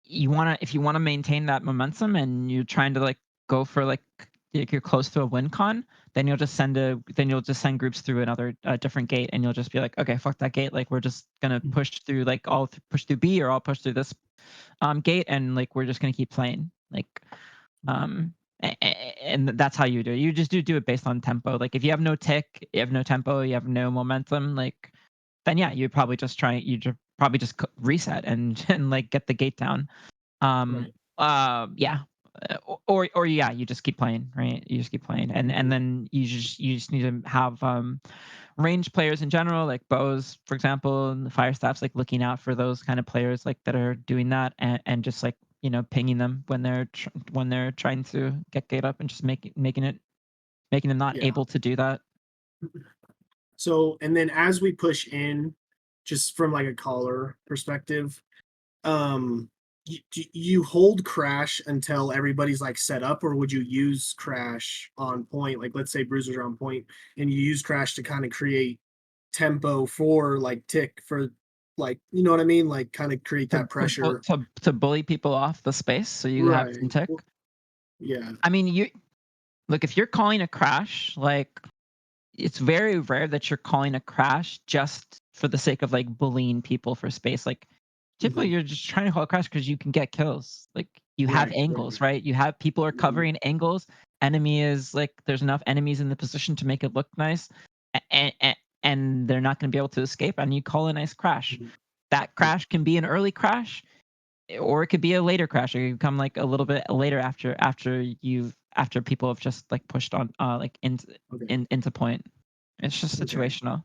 If you wanna maintain that momentum and you're trying to like go for like you're close to a win con, then you'll just send groups through another different gate, and you'll just be like, okay, fuck that gate. Like we're just gonna push through like push through B, or I'll push through this gate, and like we're just gonna keep playing. Like and that's how you do it. You just do it based on tempo. Like if you have no tick, you have no tempo, you have no momentum, like then yeah, you probably just reset and and like get the gate down. Yeah. Or yeah, you just keep playing, right? You just keep playing, and then you just need to have range players in general, like bows, for example, and the fire staffs, like looking out for those kind of players, like that are doing that, and just like pinging them when they're trying to get gate up, and just making them not able to do that. So, and then as we push in, just from like a caller perspective, you hold crash until everybody's like set up, or would you use crash on point? Like, let's say bruisers are on point, and you use crash to kind of create tempo for like tick for like, you know what I mean? Like, kind of create that pressure. To bully people off the space, so you have some Right. tick. Yeah. I mean, you look, if you're calling a crash, like it's very rare that you're calling a crash just for the sake of like bullying people for space. Like typically you're just trying to call a crash because you can get kills. Like you have Right, angles, right? You have people are covering angles. Enemy is like there's enough enemies in the position to make it look nice, and they're not going to be able to escape. And you call a nice crash. That crash can be an early crash, or it could be a later crash, or you come like a little bit later after people have just like pushed on like into point. It's just Okay. situational.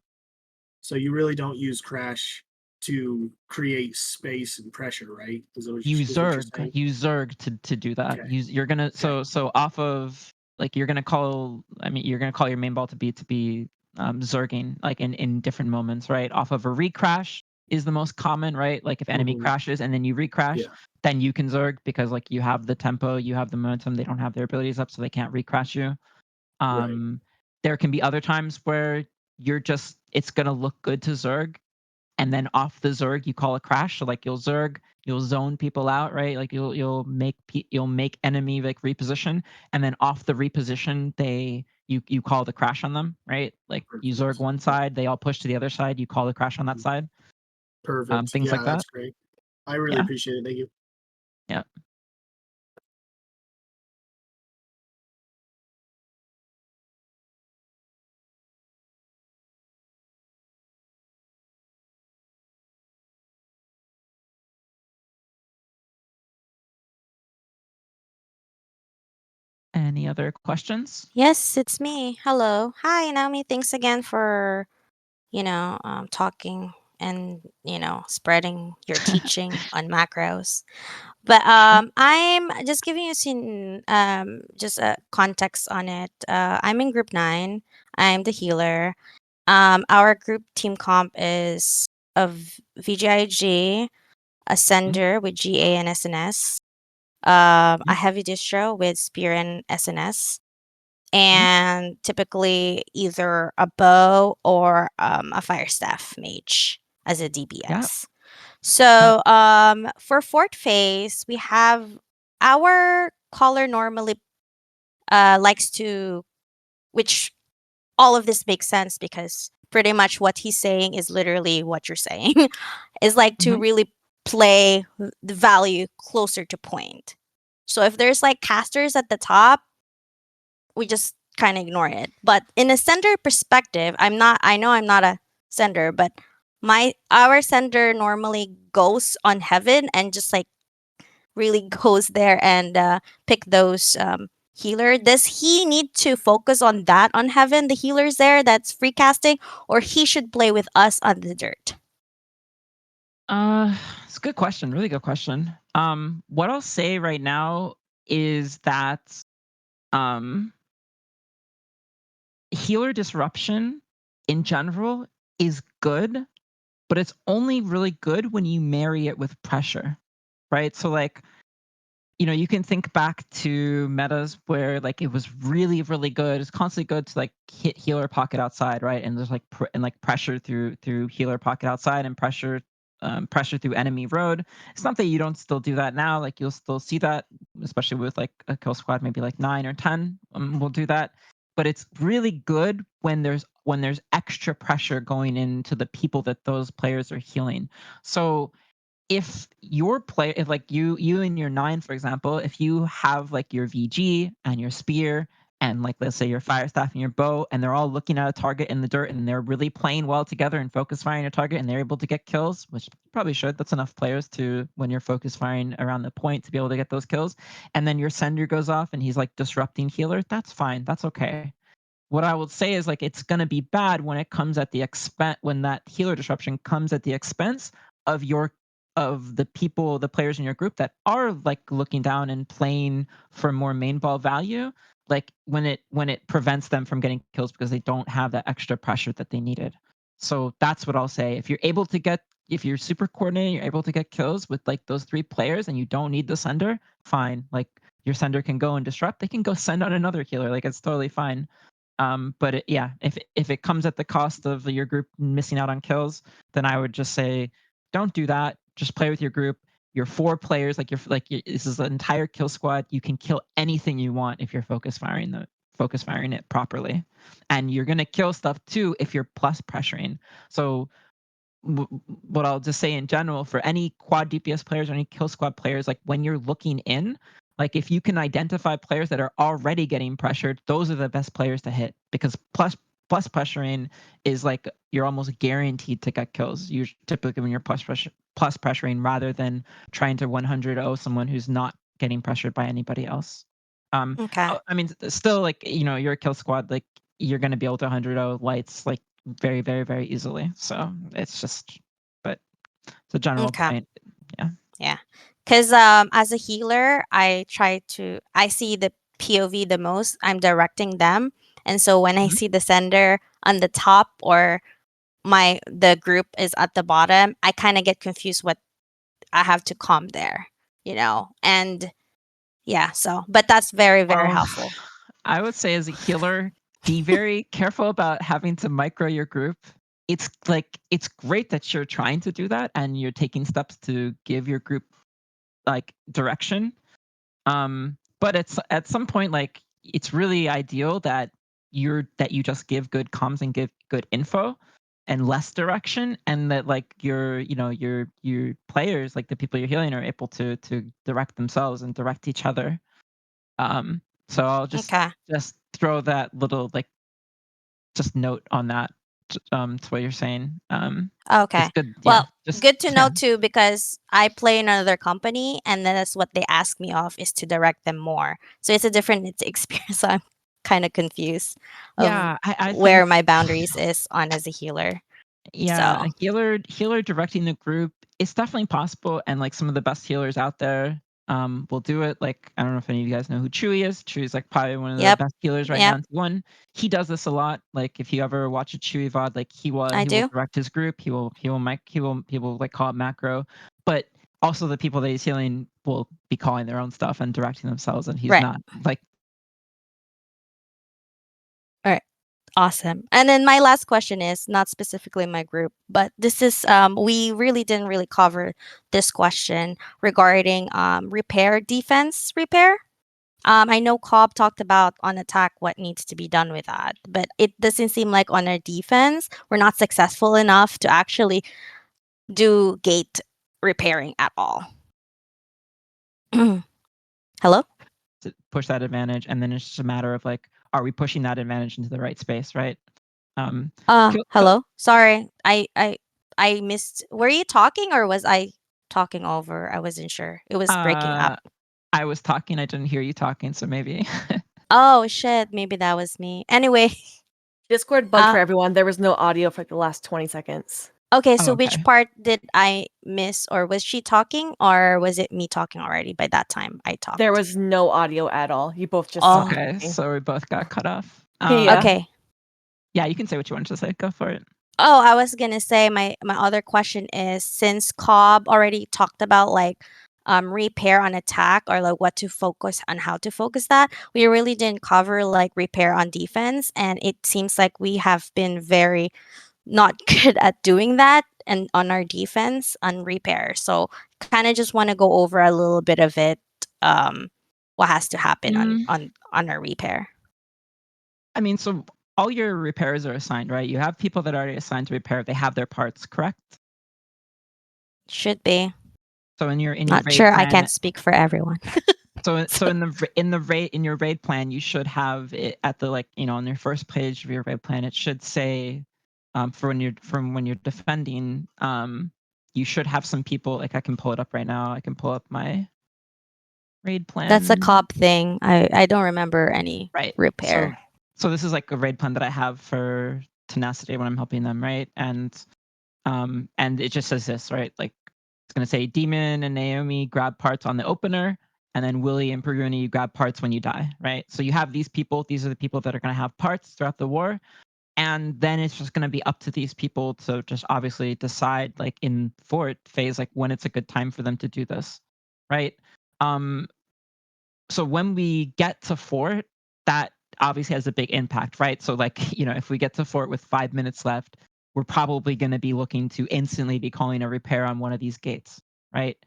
So you really don't use crash to create space and pressure, right? Is what you're saying? Use Zerg to do that. Okay. You're gonna so off of like you're gonna call you're gonna call your main ball to be Zerging like in different moments, right? Off of a recrash is the most common, right? Like if enemy crashes and then you recrash, then you can Zerg because like you have the tempo, you have the momentum, they don't have their abilities up, so they can't recrash you. There can be other times where it's gonna look good to Zerg, and then off the Zerg you call a crash. So like you'll Zerg, you'll zone people out, right? Like you'll make enemy like reposition, and then off the reposition you call the crash on them, right? Like you Zerg one side, they all push to the other side, you call the crash on that side. Perfect. Things like that. That's great. I really appreciate it. Thank you. Yeah. Any other questions? Yes, it's me. Hello. Hi, Naomi. Thanks again for, talking and, spreading your teaching on macros. But I'm just giving you just a context on it. I'm in group 9. I'm the healer. Our group team comp is of VGIG, Ascender with GA and SNS, a heavy distro with Spear and SNS, and typically either a bow or a fire staff mage as a DPS. So for fort phase, we have our caller normally likes to, which all of this makes sense because pretty much what he's saying is literally what you're saying, is like to really play the value closer to point. So if there's like casters at the top, we just kind of ignore it. But in a sender perspective, I know I'm not a sender, but our sender normally goes on heaven and just like really goes there and pick those healer. Does he need to focus on that on heaven, the healers there that's free casting, or he should play with us on the dirt? It's a good question. Really good question. What I'll say right now is that um healer disruption in general is good, but it's only really good when you marry it with pressure, right? So like, you can think back to metas where like it was really, really good. It's constantly good to like hit healer pocket outside, right? And there's like pressure through healer pocket outside and pressure through enemy road. It's not that you don't still do that now. Like you'll still see that, especially with like a kill squad, maybe like 9 or 10 will do that. But it's really good when there's extra pressure going into the people that those players are healing. So if your player, if like you and your 9, for example, if you have like your VG and your spear and like let's say your fire staff and your bow, and they're all looking at a target in the dirt and they're really playing well together and focus firing a target and they're able to get kills, which you probably should. That's enough players to, when you're focus firing around the point, to be able to get those kills. And then your sender goes off and he's like disrupting healer. That's fine. That's okay. What I would say is like it's gonna be bad when it comes at the expense, when that healer disruption comes at the expense of the players in your group that are like looking down and playing for more main ball value. Like when it prevents them from getting kills because they don't have that extra pressure that they needed. So that's what I'll say. If you're super coordinated, you're able to get kills with like those 3 players and you don't need the sender, fine. Like your sender can go and disrupt. They can go send out another healer. Like it's totally fine. But yeah, if it comes at the cost of your group missing out on kills, then I would just say, don't do that. Just play with your group. You're 4 players. This is an entire kill squad. You can kill anything you want if you're focus firing it properly, and you're gonna kill stuff too if you're plus pressuring. So what I'll just say in general for any quad DPS players or any kill squad players, like when you're looking in, like if you can identify players that are already getting pressured, those are the best players to hit because plus pressuring is like you're almost guaranteed to get kills. You typically when you're plus pressuring rather than trying to 100-0 someone who's not getting pressured by anybody else. Okay. I mean, still like you're a kill squad, like you're gonna be able to 100-0 lights like very, very, very easily. So it's just, but it's a general Okay. point. Yeah. Yeah. Because as a healer, I see the POV the most. I'm directing them. And so when I Mhm. see the sender on the top or the group is at the bottom, I kind of get confused what I have to calm there, And yeah, but that's very, very Well, helpful. I would say as a healer, be very careful about having to micro your group. It's great that you're trying to do that and you're taking steps to give your group like direction. But it's at some point like it's really ideal that you just give good comms and give good info and less direction, and that like your players, like the people you're healing, are able to direct themselves and direct each other. So I'll Okay. just throw that little like just note on that to what you're saying. It's Okay. good. Yeah. Well, Just good to yeah. know too, because I play in another company and then that's what they ask me of is to direct them more. So it's a different experience. So I'm kind of confused of Yeah, I where think my boundaries is on as a healer. yeah, So, a healer directing the group, it's definitely possible, and like some of the best healers out there will do it. Like I don't know if any of you guys know who Chewy is. Chewy's like probably one of the yep. best healers right now Yep, in T1. He does this a lot. Like if you ever watch a Chewy VOD, like I he will do. direct his group. He will like call it macro. But also the people that he's healing will be calling their own stuff and directing themselves, and he's Right. not like All right. Awesome. And then my last question is not specifically my group, but this is we really didn't really cover this question regarding repair defense repair. I know Cobb talked about on attack what needs to be done with that, but it doesn't seem like on our defense we're not successful enough to actually do gate repairing at all. Hello? to push that advantage, and then it's just a matter of like, are we pushing that advantage into the right space, right? Kill, Hello. Sorry, I missed. Were you talking or was I talking over? I wasn't sure. It was breaking up. I was talking, I didn't hear you talking, so maybe. Oh shit, maybe that was me. Anyway, Discord bugged for everyone. There was no audio for like the last 20 seconds. okay, Oh, so okay. which part did I miss, or was she talking, or was it me talking already by that time I talked? There was no audio at all. You both just Oh. stopped Okay, talking. so we both got cut off. Yeah. Okay. Yeah, you can say what you wanted to say. Go for it. Oh, I was gonna say my other question is, since Cobb already talked about like repair on attack, or like what to focus on, how to focus that, we really didn't cover like repair on defense, and it seems like we have been very not good at doing that and on our defense on repair. So kind of just want to go over a little bit of it, what has to happen on our repair. I mean, so all your repairs are assigned, right? You have people that are already assigned to repair. They have their parts, correct? Should be. So in your Not raid sure. I plan, can't speak for everyone. so in your raid plan, you should have it at the, like, you know, on your first page of your raid plan, it should say, for when you're defending, you should have some people. Like, I can pull it up right now. I can pull up my raid plan. That's a Cobb thing. I don't remember any Right. repair. So this is like a raid plan that I have for Tenacity when I'm helping them, right? And it just says this, right? Like, it's gonna say Demon and Naomi grab parts on the opener, and then Willie and Peruni grab parts when you die, right? So you have these people. These are the people that are gonna have parts throughout the war, and then it's just gonna be up to these people to just obviously decide, like in fort phase, like when it's a good time for them to do this, right? So when we get to fort, that obviously has a big impact, right? So, like, you know, if we get to fort with 5 minutes left, we're probably going to be looking to instantly be calling a repair on one of these gates, right?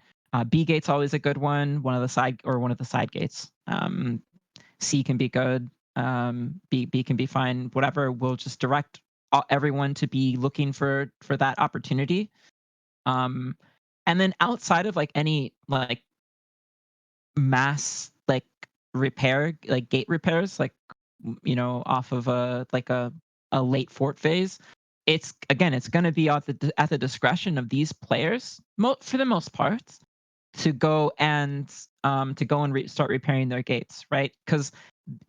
B gate's always a good one of the side gates. C can be good. B can be fine. Whatever. We'll just direct everyone to be looking for that opportunity. And then outside of like any like mass like repair, like gate repairs, like, you know, off of a late fort phase, it's going to be at the discretion of these players, for the most part, to go and start repairing their gates, right? Because,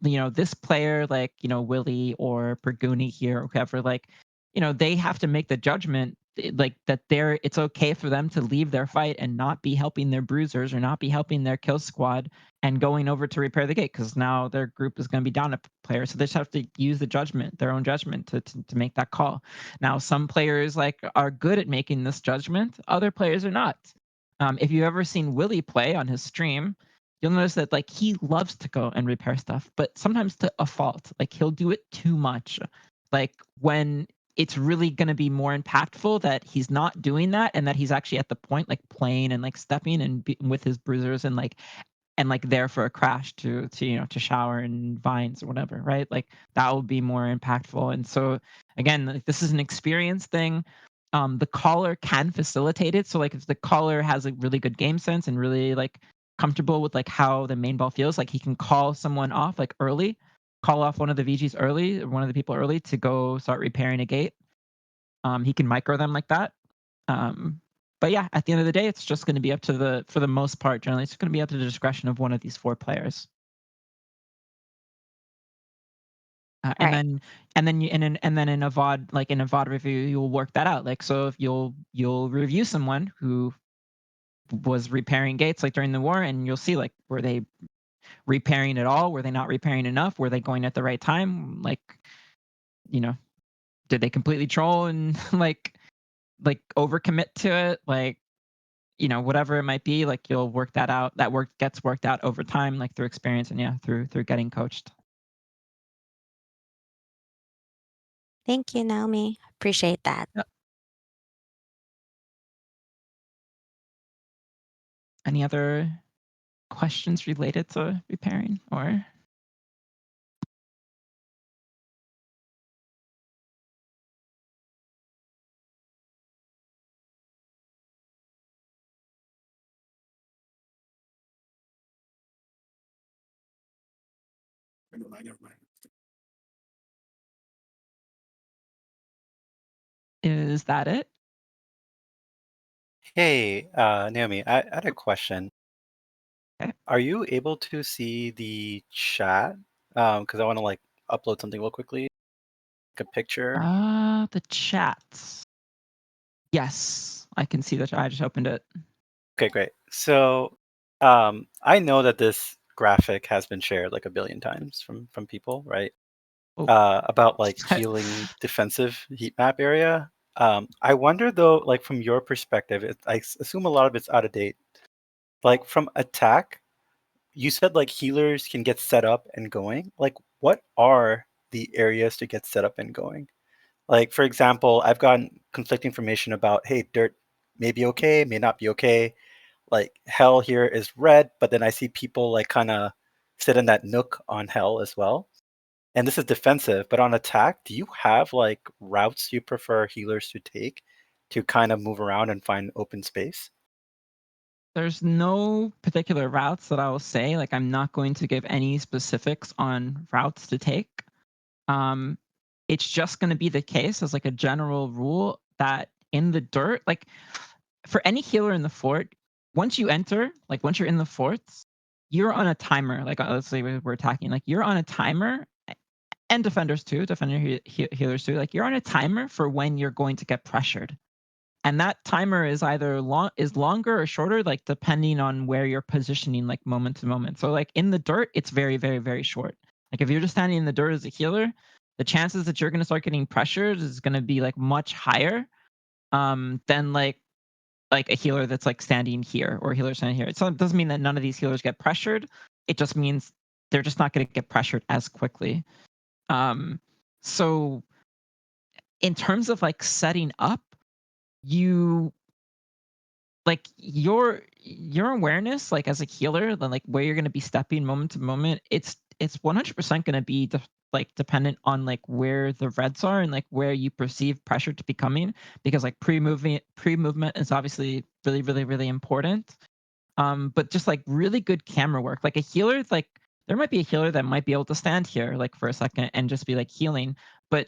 you know, this player, like, you know, Willie or Perguni here or whoever, like, you know, they have to make the judgment, like, that it's okay for them to leave their fight and not be helping their bruisers or not be helping their kill squad and going over to repair the gate, because now their group is going to be down a player. So they just have to use their own judgment to make that call. Now, some players like are good at making this judgment, other players are not. If you've ever seen Willie play on his stream, you'll notice that, like, he loves to go and repair stuff, but sometimes to a fault. Like, he'll do it too much. Like, when it's really going to be more impactful that he's not doing that, and that he's actually at the point, like, playing and like stepping and with his bruisers and like there for a crash to you know, to shower and vines or whatever, right? Like, that will be more impactful. And so again, like, this is an experience thing. The caller can facilitate it. So, like, if the caller has a really good game sense and really like comfortable with like how the main ball feels, like, he can call someone off like early, call off one of the VGs early, or one of the people early, to go start repairing a gate. He can micro them like that. But yeah, at the end of the day, it's just going to be up to for the most part, generally, it's going to be up to the discretion of one of these 4 players. And Right. then in a VOD, like in a VOD review, you'll work that out. Like, so if you'll review someone who was repairing gates like during the war, and you'll see, like, were they repairing at all? Were they not repairing enough? Were they going at the right time? Like, you know, did they completely troll and like overcommit to it? Like, you know, whatever it might be, like, you'll work that out. That work gets worked out over time, like through experience and through getting coached. Thank you, Naomi. Appreciate that. Yep. Any other questions related to repairing or? Never mind. Is that it? Hey, Naomi, I had a question. Okay. Are you able to see the chat? Because I want to like upload something real quickly, like a picture. The chats. Yes, I can see that. I just opened it. Okay, great. So, I know that this graphic has been shared like a billion times from people, right? Oh. About like healing defensive heat map area. I wonder though, like from your perspective, assume a lot of it's out of date. Like from attack, you said like healers can get set up and going. Like, what are the areas to get set up and going? Like, for example, I've gotten conflicting information about, hey, dirt may be okay, may not be okay. Like, hell here is red, but then I see people like kind of sit in that nook on hell as well. And this is defensive, but on attack, do you have like routes you prefer healers to take to kind of move around and find open space? There's no particular routes that I will say. Like, I'm not going to give any specifics on routes to take. It's just going to be the case as like a general rule that in the dirt, like for any healer in the fort, once you enter, like once you're in the forts, you're on a timer. Like let's say we're attacking, like you're on a timer, and defenders too, healers too. Like you're on a timer for when you're going to get pressured. And that timer is either longer or shorter, like depending on where you're positioning, like moment to moment. So like in the dirt, it's very, very, very short. Like if you're just standing in the dirt as a healer, the chances that you're going to start getting pressured is going to be like much higher than like a healer that's like standing here or a healer standing here. It doesn't mean that none of these healers get pressured. It just means they're just not going to get pressured as quickly. So in terms of like setting up, you like your awareness like as a healer, then like where you're going to be stepping moment to moment, it's 100% going to be like dependent on like where the reds are and like where you perceive pressure to be coming, because like pre-movement is obviously really, really, really important. But just like really good camera work, like a healer, like there might be a healer that might be able to stand here like for a second and just be like healing, but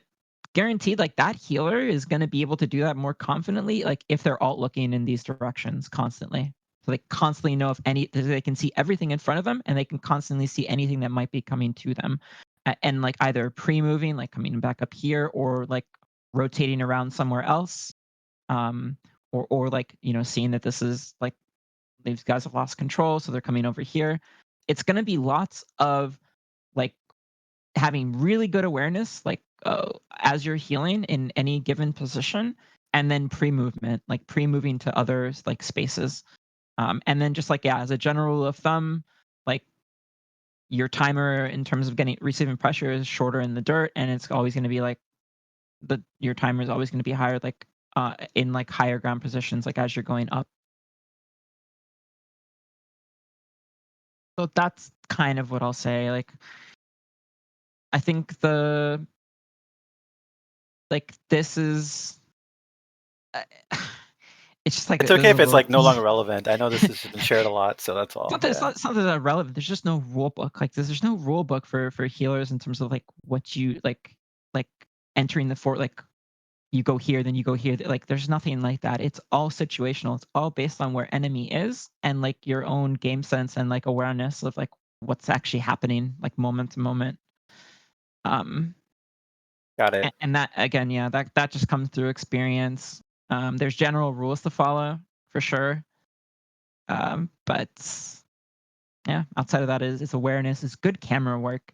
guaranteed like that healer is going to be able to do that more confidently like if they're all looking in these directions constantly. So they constantly know if they can see everything in front of them, and they can constantly see anything that might be coming to them. And like either pre-moving, like coming back up here, or like rotating around somewhere else. Or like, seeing that this is like these guys have lost control, so they're coming over here. It's going to be lots of like having really good awareness, like as you're healing in any given position, and then pre-movement, like pre-moving to other like spaces, and then just like as a general rule of thumb, like your timer in terms of receiving pressure is shorter in the dirt, and it's always going to be like your timer is always going to be higher, like in like higher ground positions, like as you're going up. So that's kind of what I'll say. Like, I think this is it's just like It's there's okay a if it's little like no longer relevant. I know this has been shared a lot, so that's all. it's not something that's relevant. There's just no rule book. Like there's no rule book for healers in terms of like what you like entering the fort, like you go here, then you go here. Like there's nothing like that. It's all situational. It's all based on where enemy is and like your own game sense and like awareness of like what's actually happening, like moment to moment. Got it. And that again, yeah, that just comes through experience. There's general rules to follow for sure. But yeah, outside of that is awareness, is good camera work.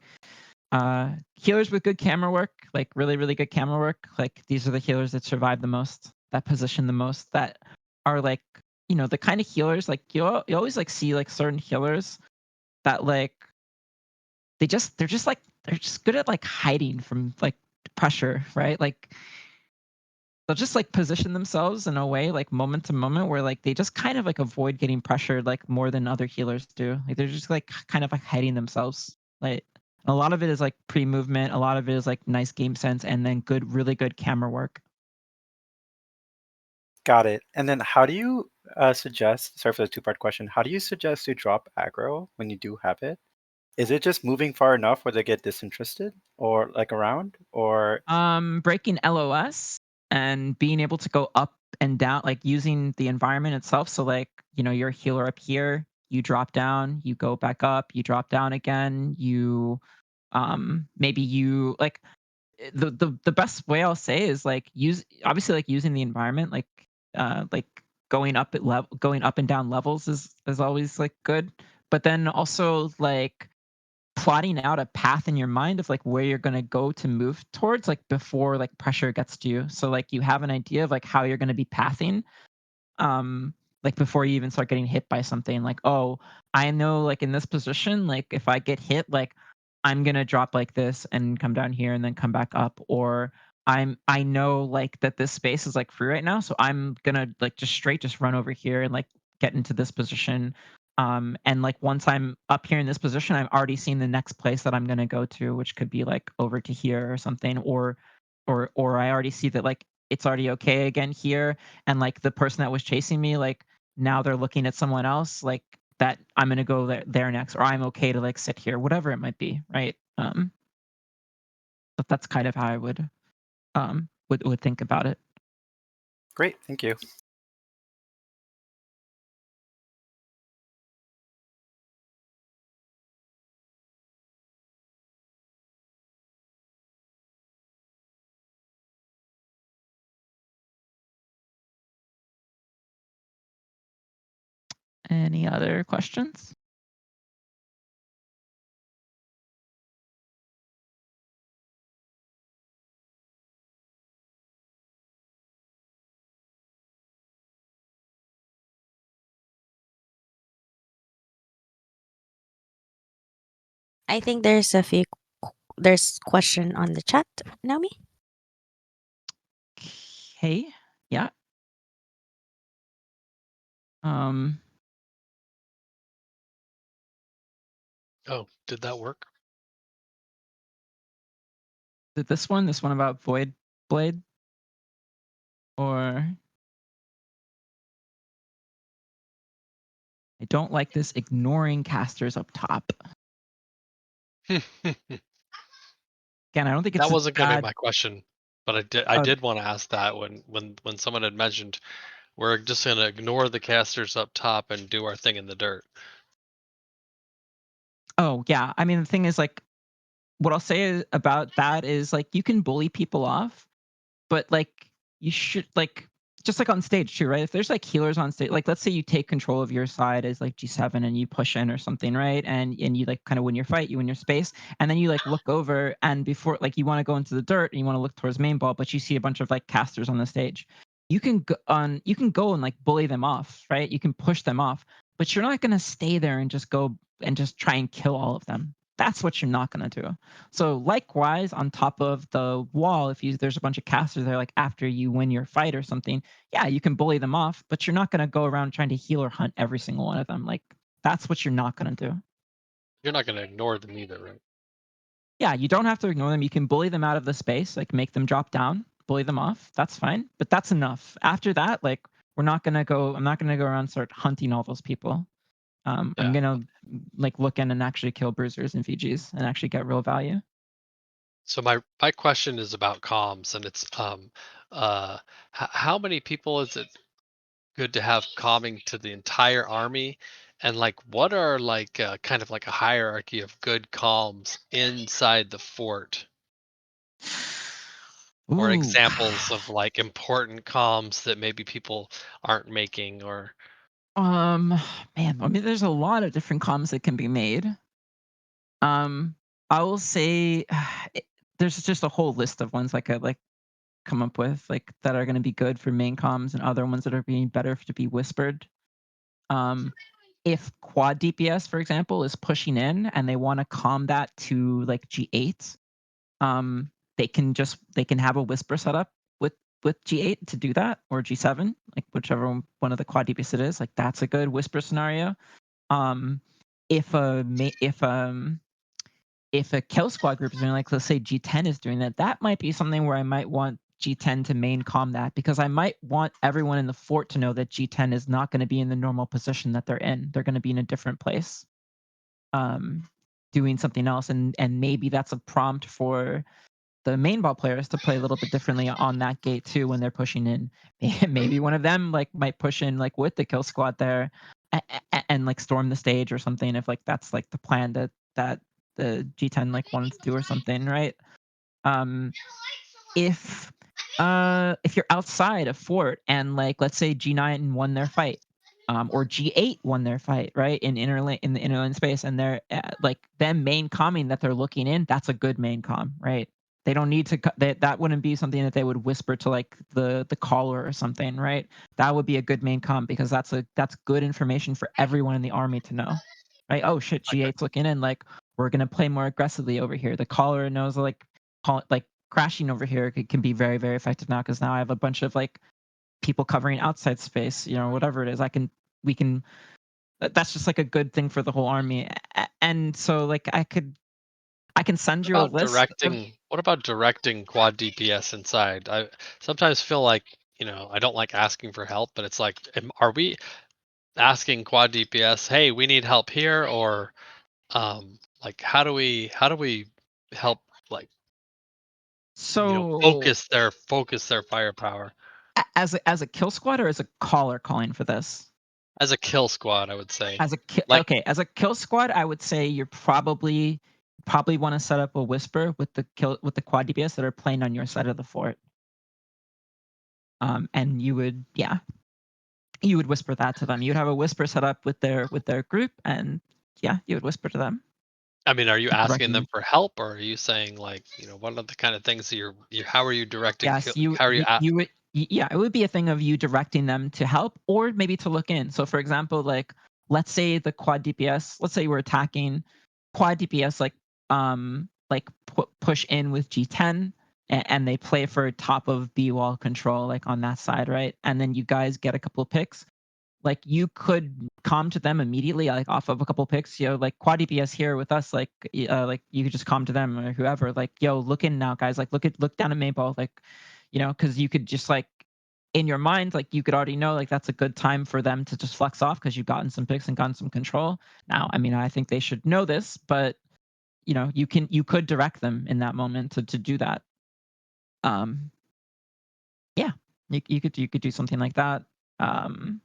Healers with good camera work, like really, really good camera work, like these are the healers that survive the most, that position the most, that are like, the kind of healers like you always like see like certain healers that like they're just good at like hiding from like pressure, right? Like they'll just like position themselves in a way like moment to moment where like they just kind of like avoid getting pressured like more than other healers do. Like they're just like kind of like hiding themselves. Like a lot of it is like pre-movement, a lot of it is like nice game sense, and then really good camera work. Got it. And then how do you suggest, sorry for the two-part question, how do you suggest to drop aggro when you do have it? Is it just moving far enough where they get disinterested or like around or Breaking LOS and being able to go up and down, like using the environment itself. So like, you're a healer up here, you drop down, you go back up, you drop down again, you maybe you like the best way I'll say is like use obviously like using the environment, like going up and down levels is always like good. But then also like plotting out a path in your mind of like where you're going to go to move towards, like before like pressure gets to you. So like you have an idea of like how you're going to be pathing, like before you even start getting hit by something. Like, oh, I know like in this position, like if I get hit, like I'm going to drop like this and come down here and then come back up. Or I know like that this space is like free right now, so I'm going to like just run over here and like get into this position. And like once I'm up here in this position, I'm already seeing the next place that I'm going to go to, which could be like over to here or something. Or I already see that like it's already okay again here, and like the person that was chasing me, like now they're looking at someone else, like that I'm gonna go there next, or I'm okay to like sit here, whatever it might be, right? But that's kind of how I would think about it. Great, thank you. Any other questions? I think there's question on the chat, Naomi. Okay, yeah. Oh, did that work? Did this one about Void Blade, or I don't like this ignoring casters up top. Again, I don't think it's That a wasn't gonna be bad. my question, but I did want to ask that when someone had mentioned we're just gonna ignore the casters up top and do our thing in the dirt. Oh yeah, I mean the thing is like, what I'll say about that is like you can bully people off, but like you should like just like on stage too, right? If there's like healers on stage, like let's say you take control of your side as like G7 and you push in or something, right? And you like kind of win your fight, you win your space, and then you like look over and before like you want to go into the dirt and you want to look towards main ball, but you see a bunch of like casters on the stage. You can go and like bully them off, right? You can push them off, but you're not gonna stay there and just go and just try and kill all of them. That's what you're not gonna do. So likewise, on top of the wall, if there's a bunch of casters there, like after you win your fight or something, yeah, you can bully them off, but you're not gonna go around trying to heal or hunt every single one of them. Like that's what you're not gonna do. You're not gonna ignore them either, right? Yeah, you don't have to ignore them. You can bully them out of the space, like make them drop down, bully them off. That's fine, but that's enough. After that, like I'm not gonna go around and start hunting all those people. I'm Yeah. gonna like look in and actually kill bruisers and VGs and actually get real value. So my question is about comms, and it's how many people is it good to have calming to the entire army, and like what are like kind of like a hierarchy of good calms inside the fort, or Ooh. examples of like important comms that maybe people aren't making, or Um, Man, I mean, there's a lot of different comms that can be made. Um, I will say there's just a whole list of ones like I like come up with like that are going to be good for main comms and other ones that are being better to be whispered. Um, if quad DPS, for example, is pushing in and they want to calm that to like G8, um, they can have a whisper setup with G8 to do that, or G7, like whichever one of the quad DPS it is. Like that's a good whisper scenario. Um, if a if a kill squad group is doing, like let's say G10 is doing that, that might be something where I might want G10 to main calm that, because I might want everyone in the fort to know that G10 is not going to be in the normal position that they're in. They're going to be in a different place, doing something else, and maybe that's a prompt for the main ball players to play a little bit differently on that gate too when they're pushing in. Maybe one of them like might push in like with the kill squad there and like storm the stage or something if like that's like the plan that the G10 like wanted to do or something, right? Um, if you're outside a fort and like let's say G9 won their fight, or G8 won their fight, right, in in the interlane space, and they're like them main comming that they're looking in, that's a good main comm, right? They don't need to. That wouldn't be something that they would whisper to like the caller or something, right? That would be a good main comm because that's good information for everyone in the army to know, right? Oh shit, G8's looking in. Like we're gonna play more aggressively over here. The caller knows like like crashing over here can be very very effective now because now I have a bunch of like people covering outside space, whatever it is. We can that's just like a good thing for the whole army. And so like I can send you a list of What about directing quad DPS inside? I sometimes feel like, I don't like asking for help, but it's like, are we asking quad DPS, hey, we need help here, or like how do we help, like, so focus their firepower as a kill squad or as a caller calling for this? as a kill squad, I would say. Like, Okay, as a kill squad, I would say you're probably want to set up a whisper with the quad DPS that are playing on your side of the fort. And you would whisper that to them. You'd have a whisper set up with their group, and you would whisper to them, I mean, are you asking directing them them. for help, or are you saying, like, what are the kind of things that how are you directing Yes, how are you at? you would. Yeah, it would be a thing of you directing them to help or maybe to look in. So, for example, like let's say the quad DPS. Let's say we're attacking quad DPS, like push in with G10, and they play for top of B wall control, like on that side, right? And then you guys get a couple of picks. Like you could come to them immediately, like off of a couple picks, like quad DPS here with us, like like you could just come to them or whoever, like, yo, look in now, guys, like look down at Mayball, like, because you could just like in your mind, like you could already know like that's a good time for them to just flex off because you've gotten some picks and gotten some control. Now, I mean, I think they should know this, but you could direct them in that moment to do that. Um, yeah, you could do something like that. Um,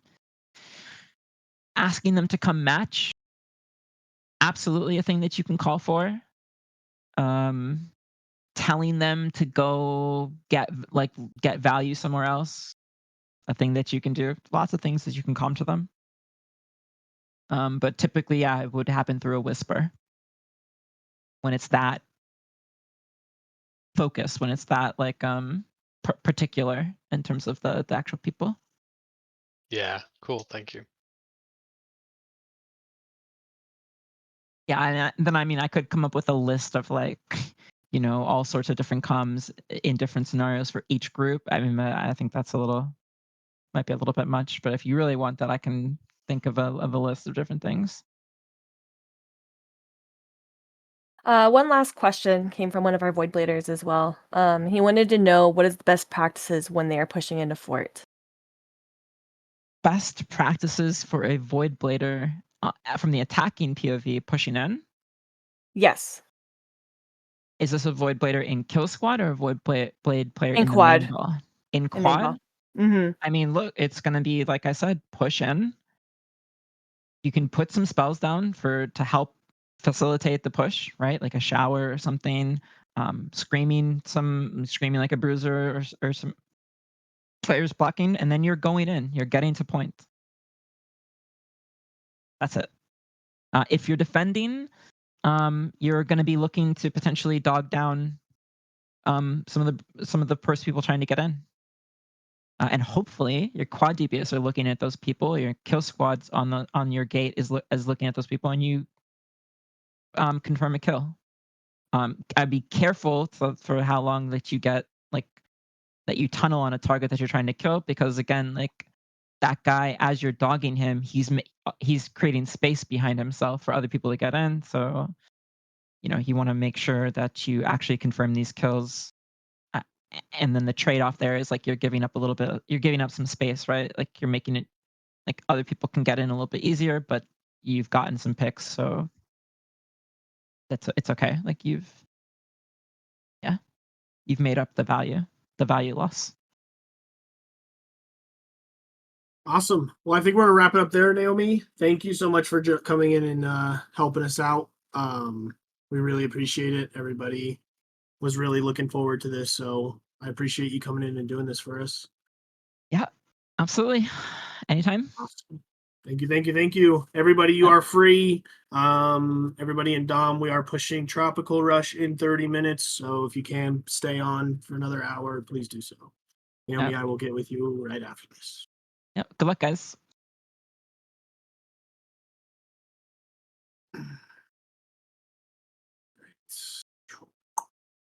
Asking them to come match, absolutely a thing that you can call for. Um, Telling them to go get value somewhere else, a thing that you can do. Lots of things that you can come to them. But typically, yeah, it would happen through a whisper when it's that focused, when it's that like particular in terms of the actual people. Yeah, cool, thank you. Yeah, and then I mean I could come up with a list of like all sorts of different comms in different scenarios for each group. I mean I think that's might be a little bit much, but if you really want that, I can think of a list of different things. One last question came from one of our Void Bladers as well. He wanted to know what is the best practices when they are pushing into fort. Best practices for a Void Blader from the attacking POV pushing in. Yes. Is this a Void Blader in Kill Squad or a Void Blade player In in the quad. main ball? In In main quad? ball. Mm-hmm. I mean, look, it's gonna be like I said, push in. You can put some spells down to help facilitate the push, right? Like a shower or something. Screaming like a bruiser or some players blocking, and then you're going in. You're getting to point. That's it. If you're defending, you're going to be looking to potentially dog down some of the first people trying to get in. And hopefully your quad DPS are looking at those people. Your kill squads on your gate is looking at those people, and you confirm a kill. I'd be careful for how long that you get that you tunnel on a target that you're trying to kill, because again, like that guy, as you're dogging him, he's creating space behind himself for other people to get in. So you want to make sure that you actually confirm these kills. Uh, and then the trade-off there is like you're giving up you're giving up some space, right? Like you're making it like other people can get in a little bit easier, but you've gotten some picks, so it's okay. Like yeah. you've made up the value loss. Awesome. Well, I think we're gonna wrap it up there, Naomi. Thank you so much for coming in and helping us out. We really appreciate it. Everybody was really looking forward to this, so I appreciate you coming in and doing this for us. Yeah, absolutely. Anytime. Awesome. Thank you, thank you, thank you. Everybody, you are free. Everybody in Dom, we are pushing Tropical Rush in 30 minutes. So if you can stay on for another hour, please do so. Naomi, I will get with you right after this. Yeah, good luck, guys.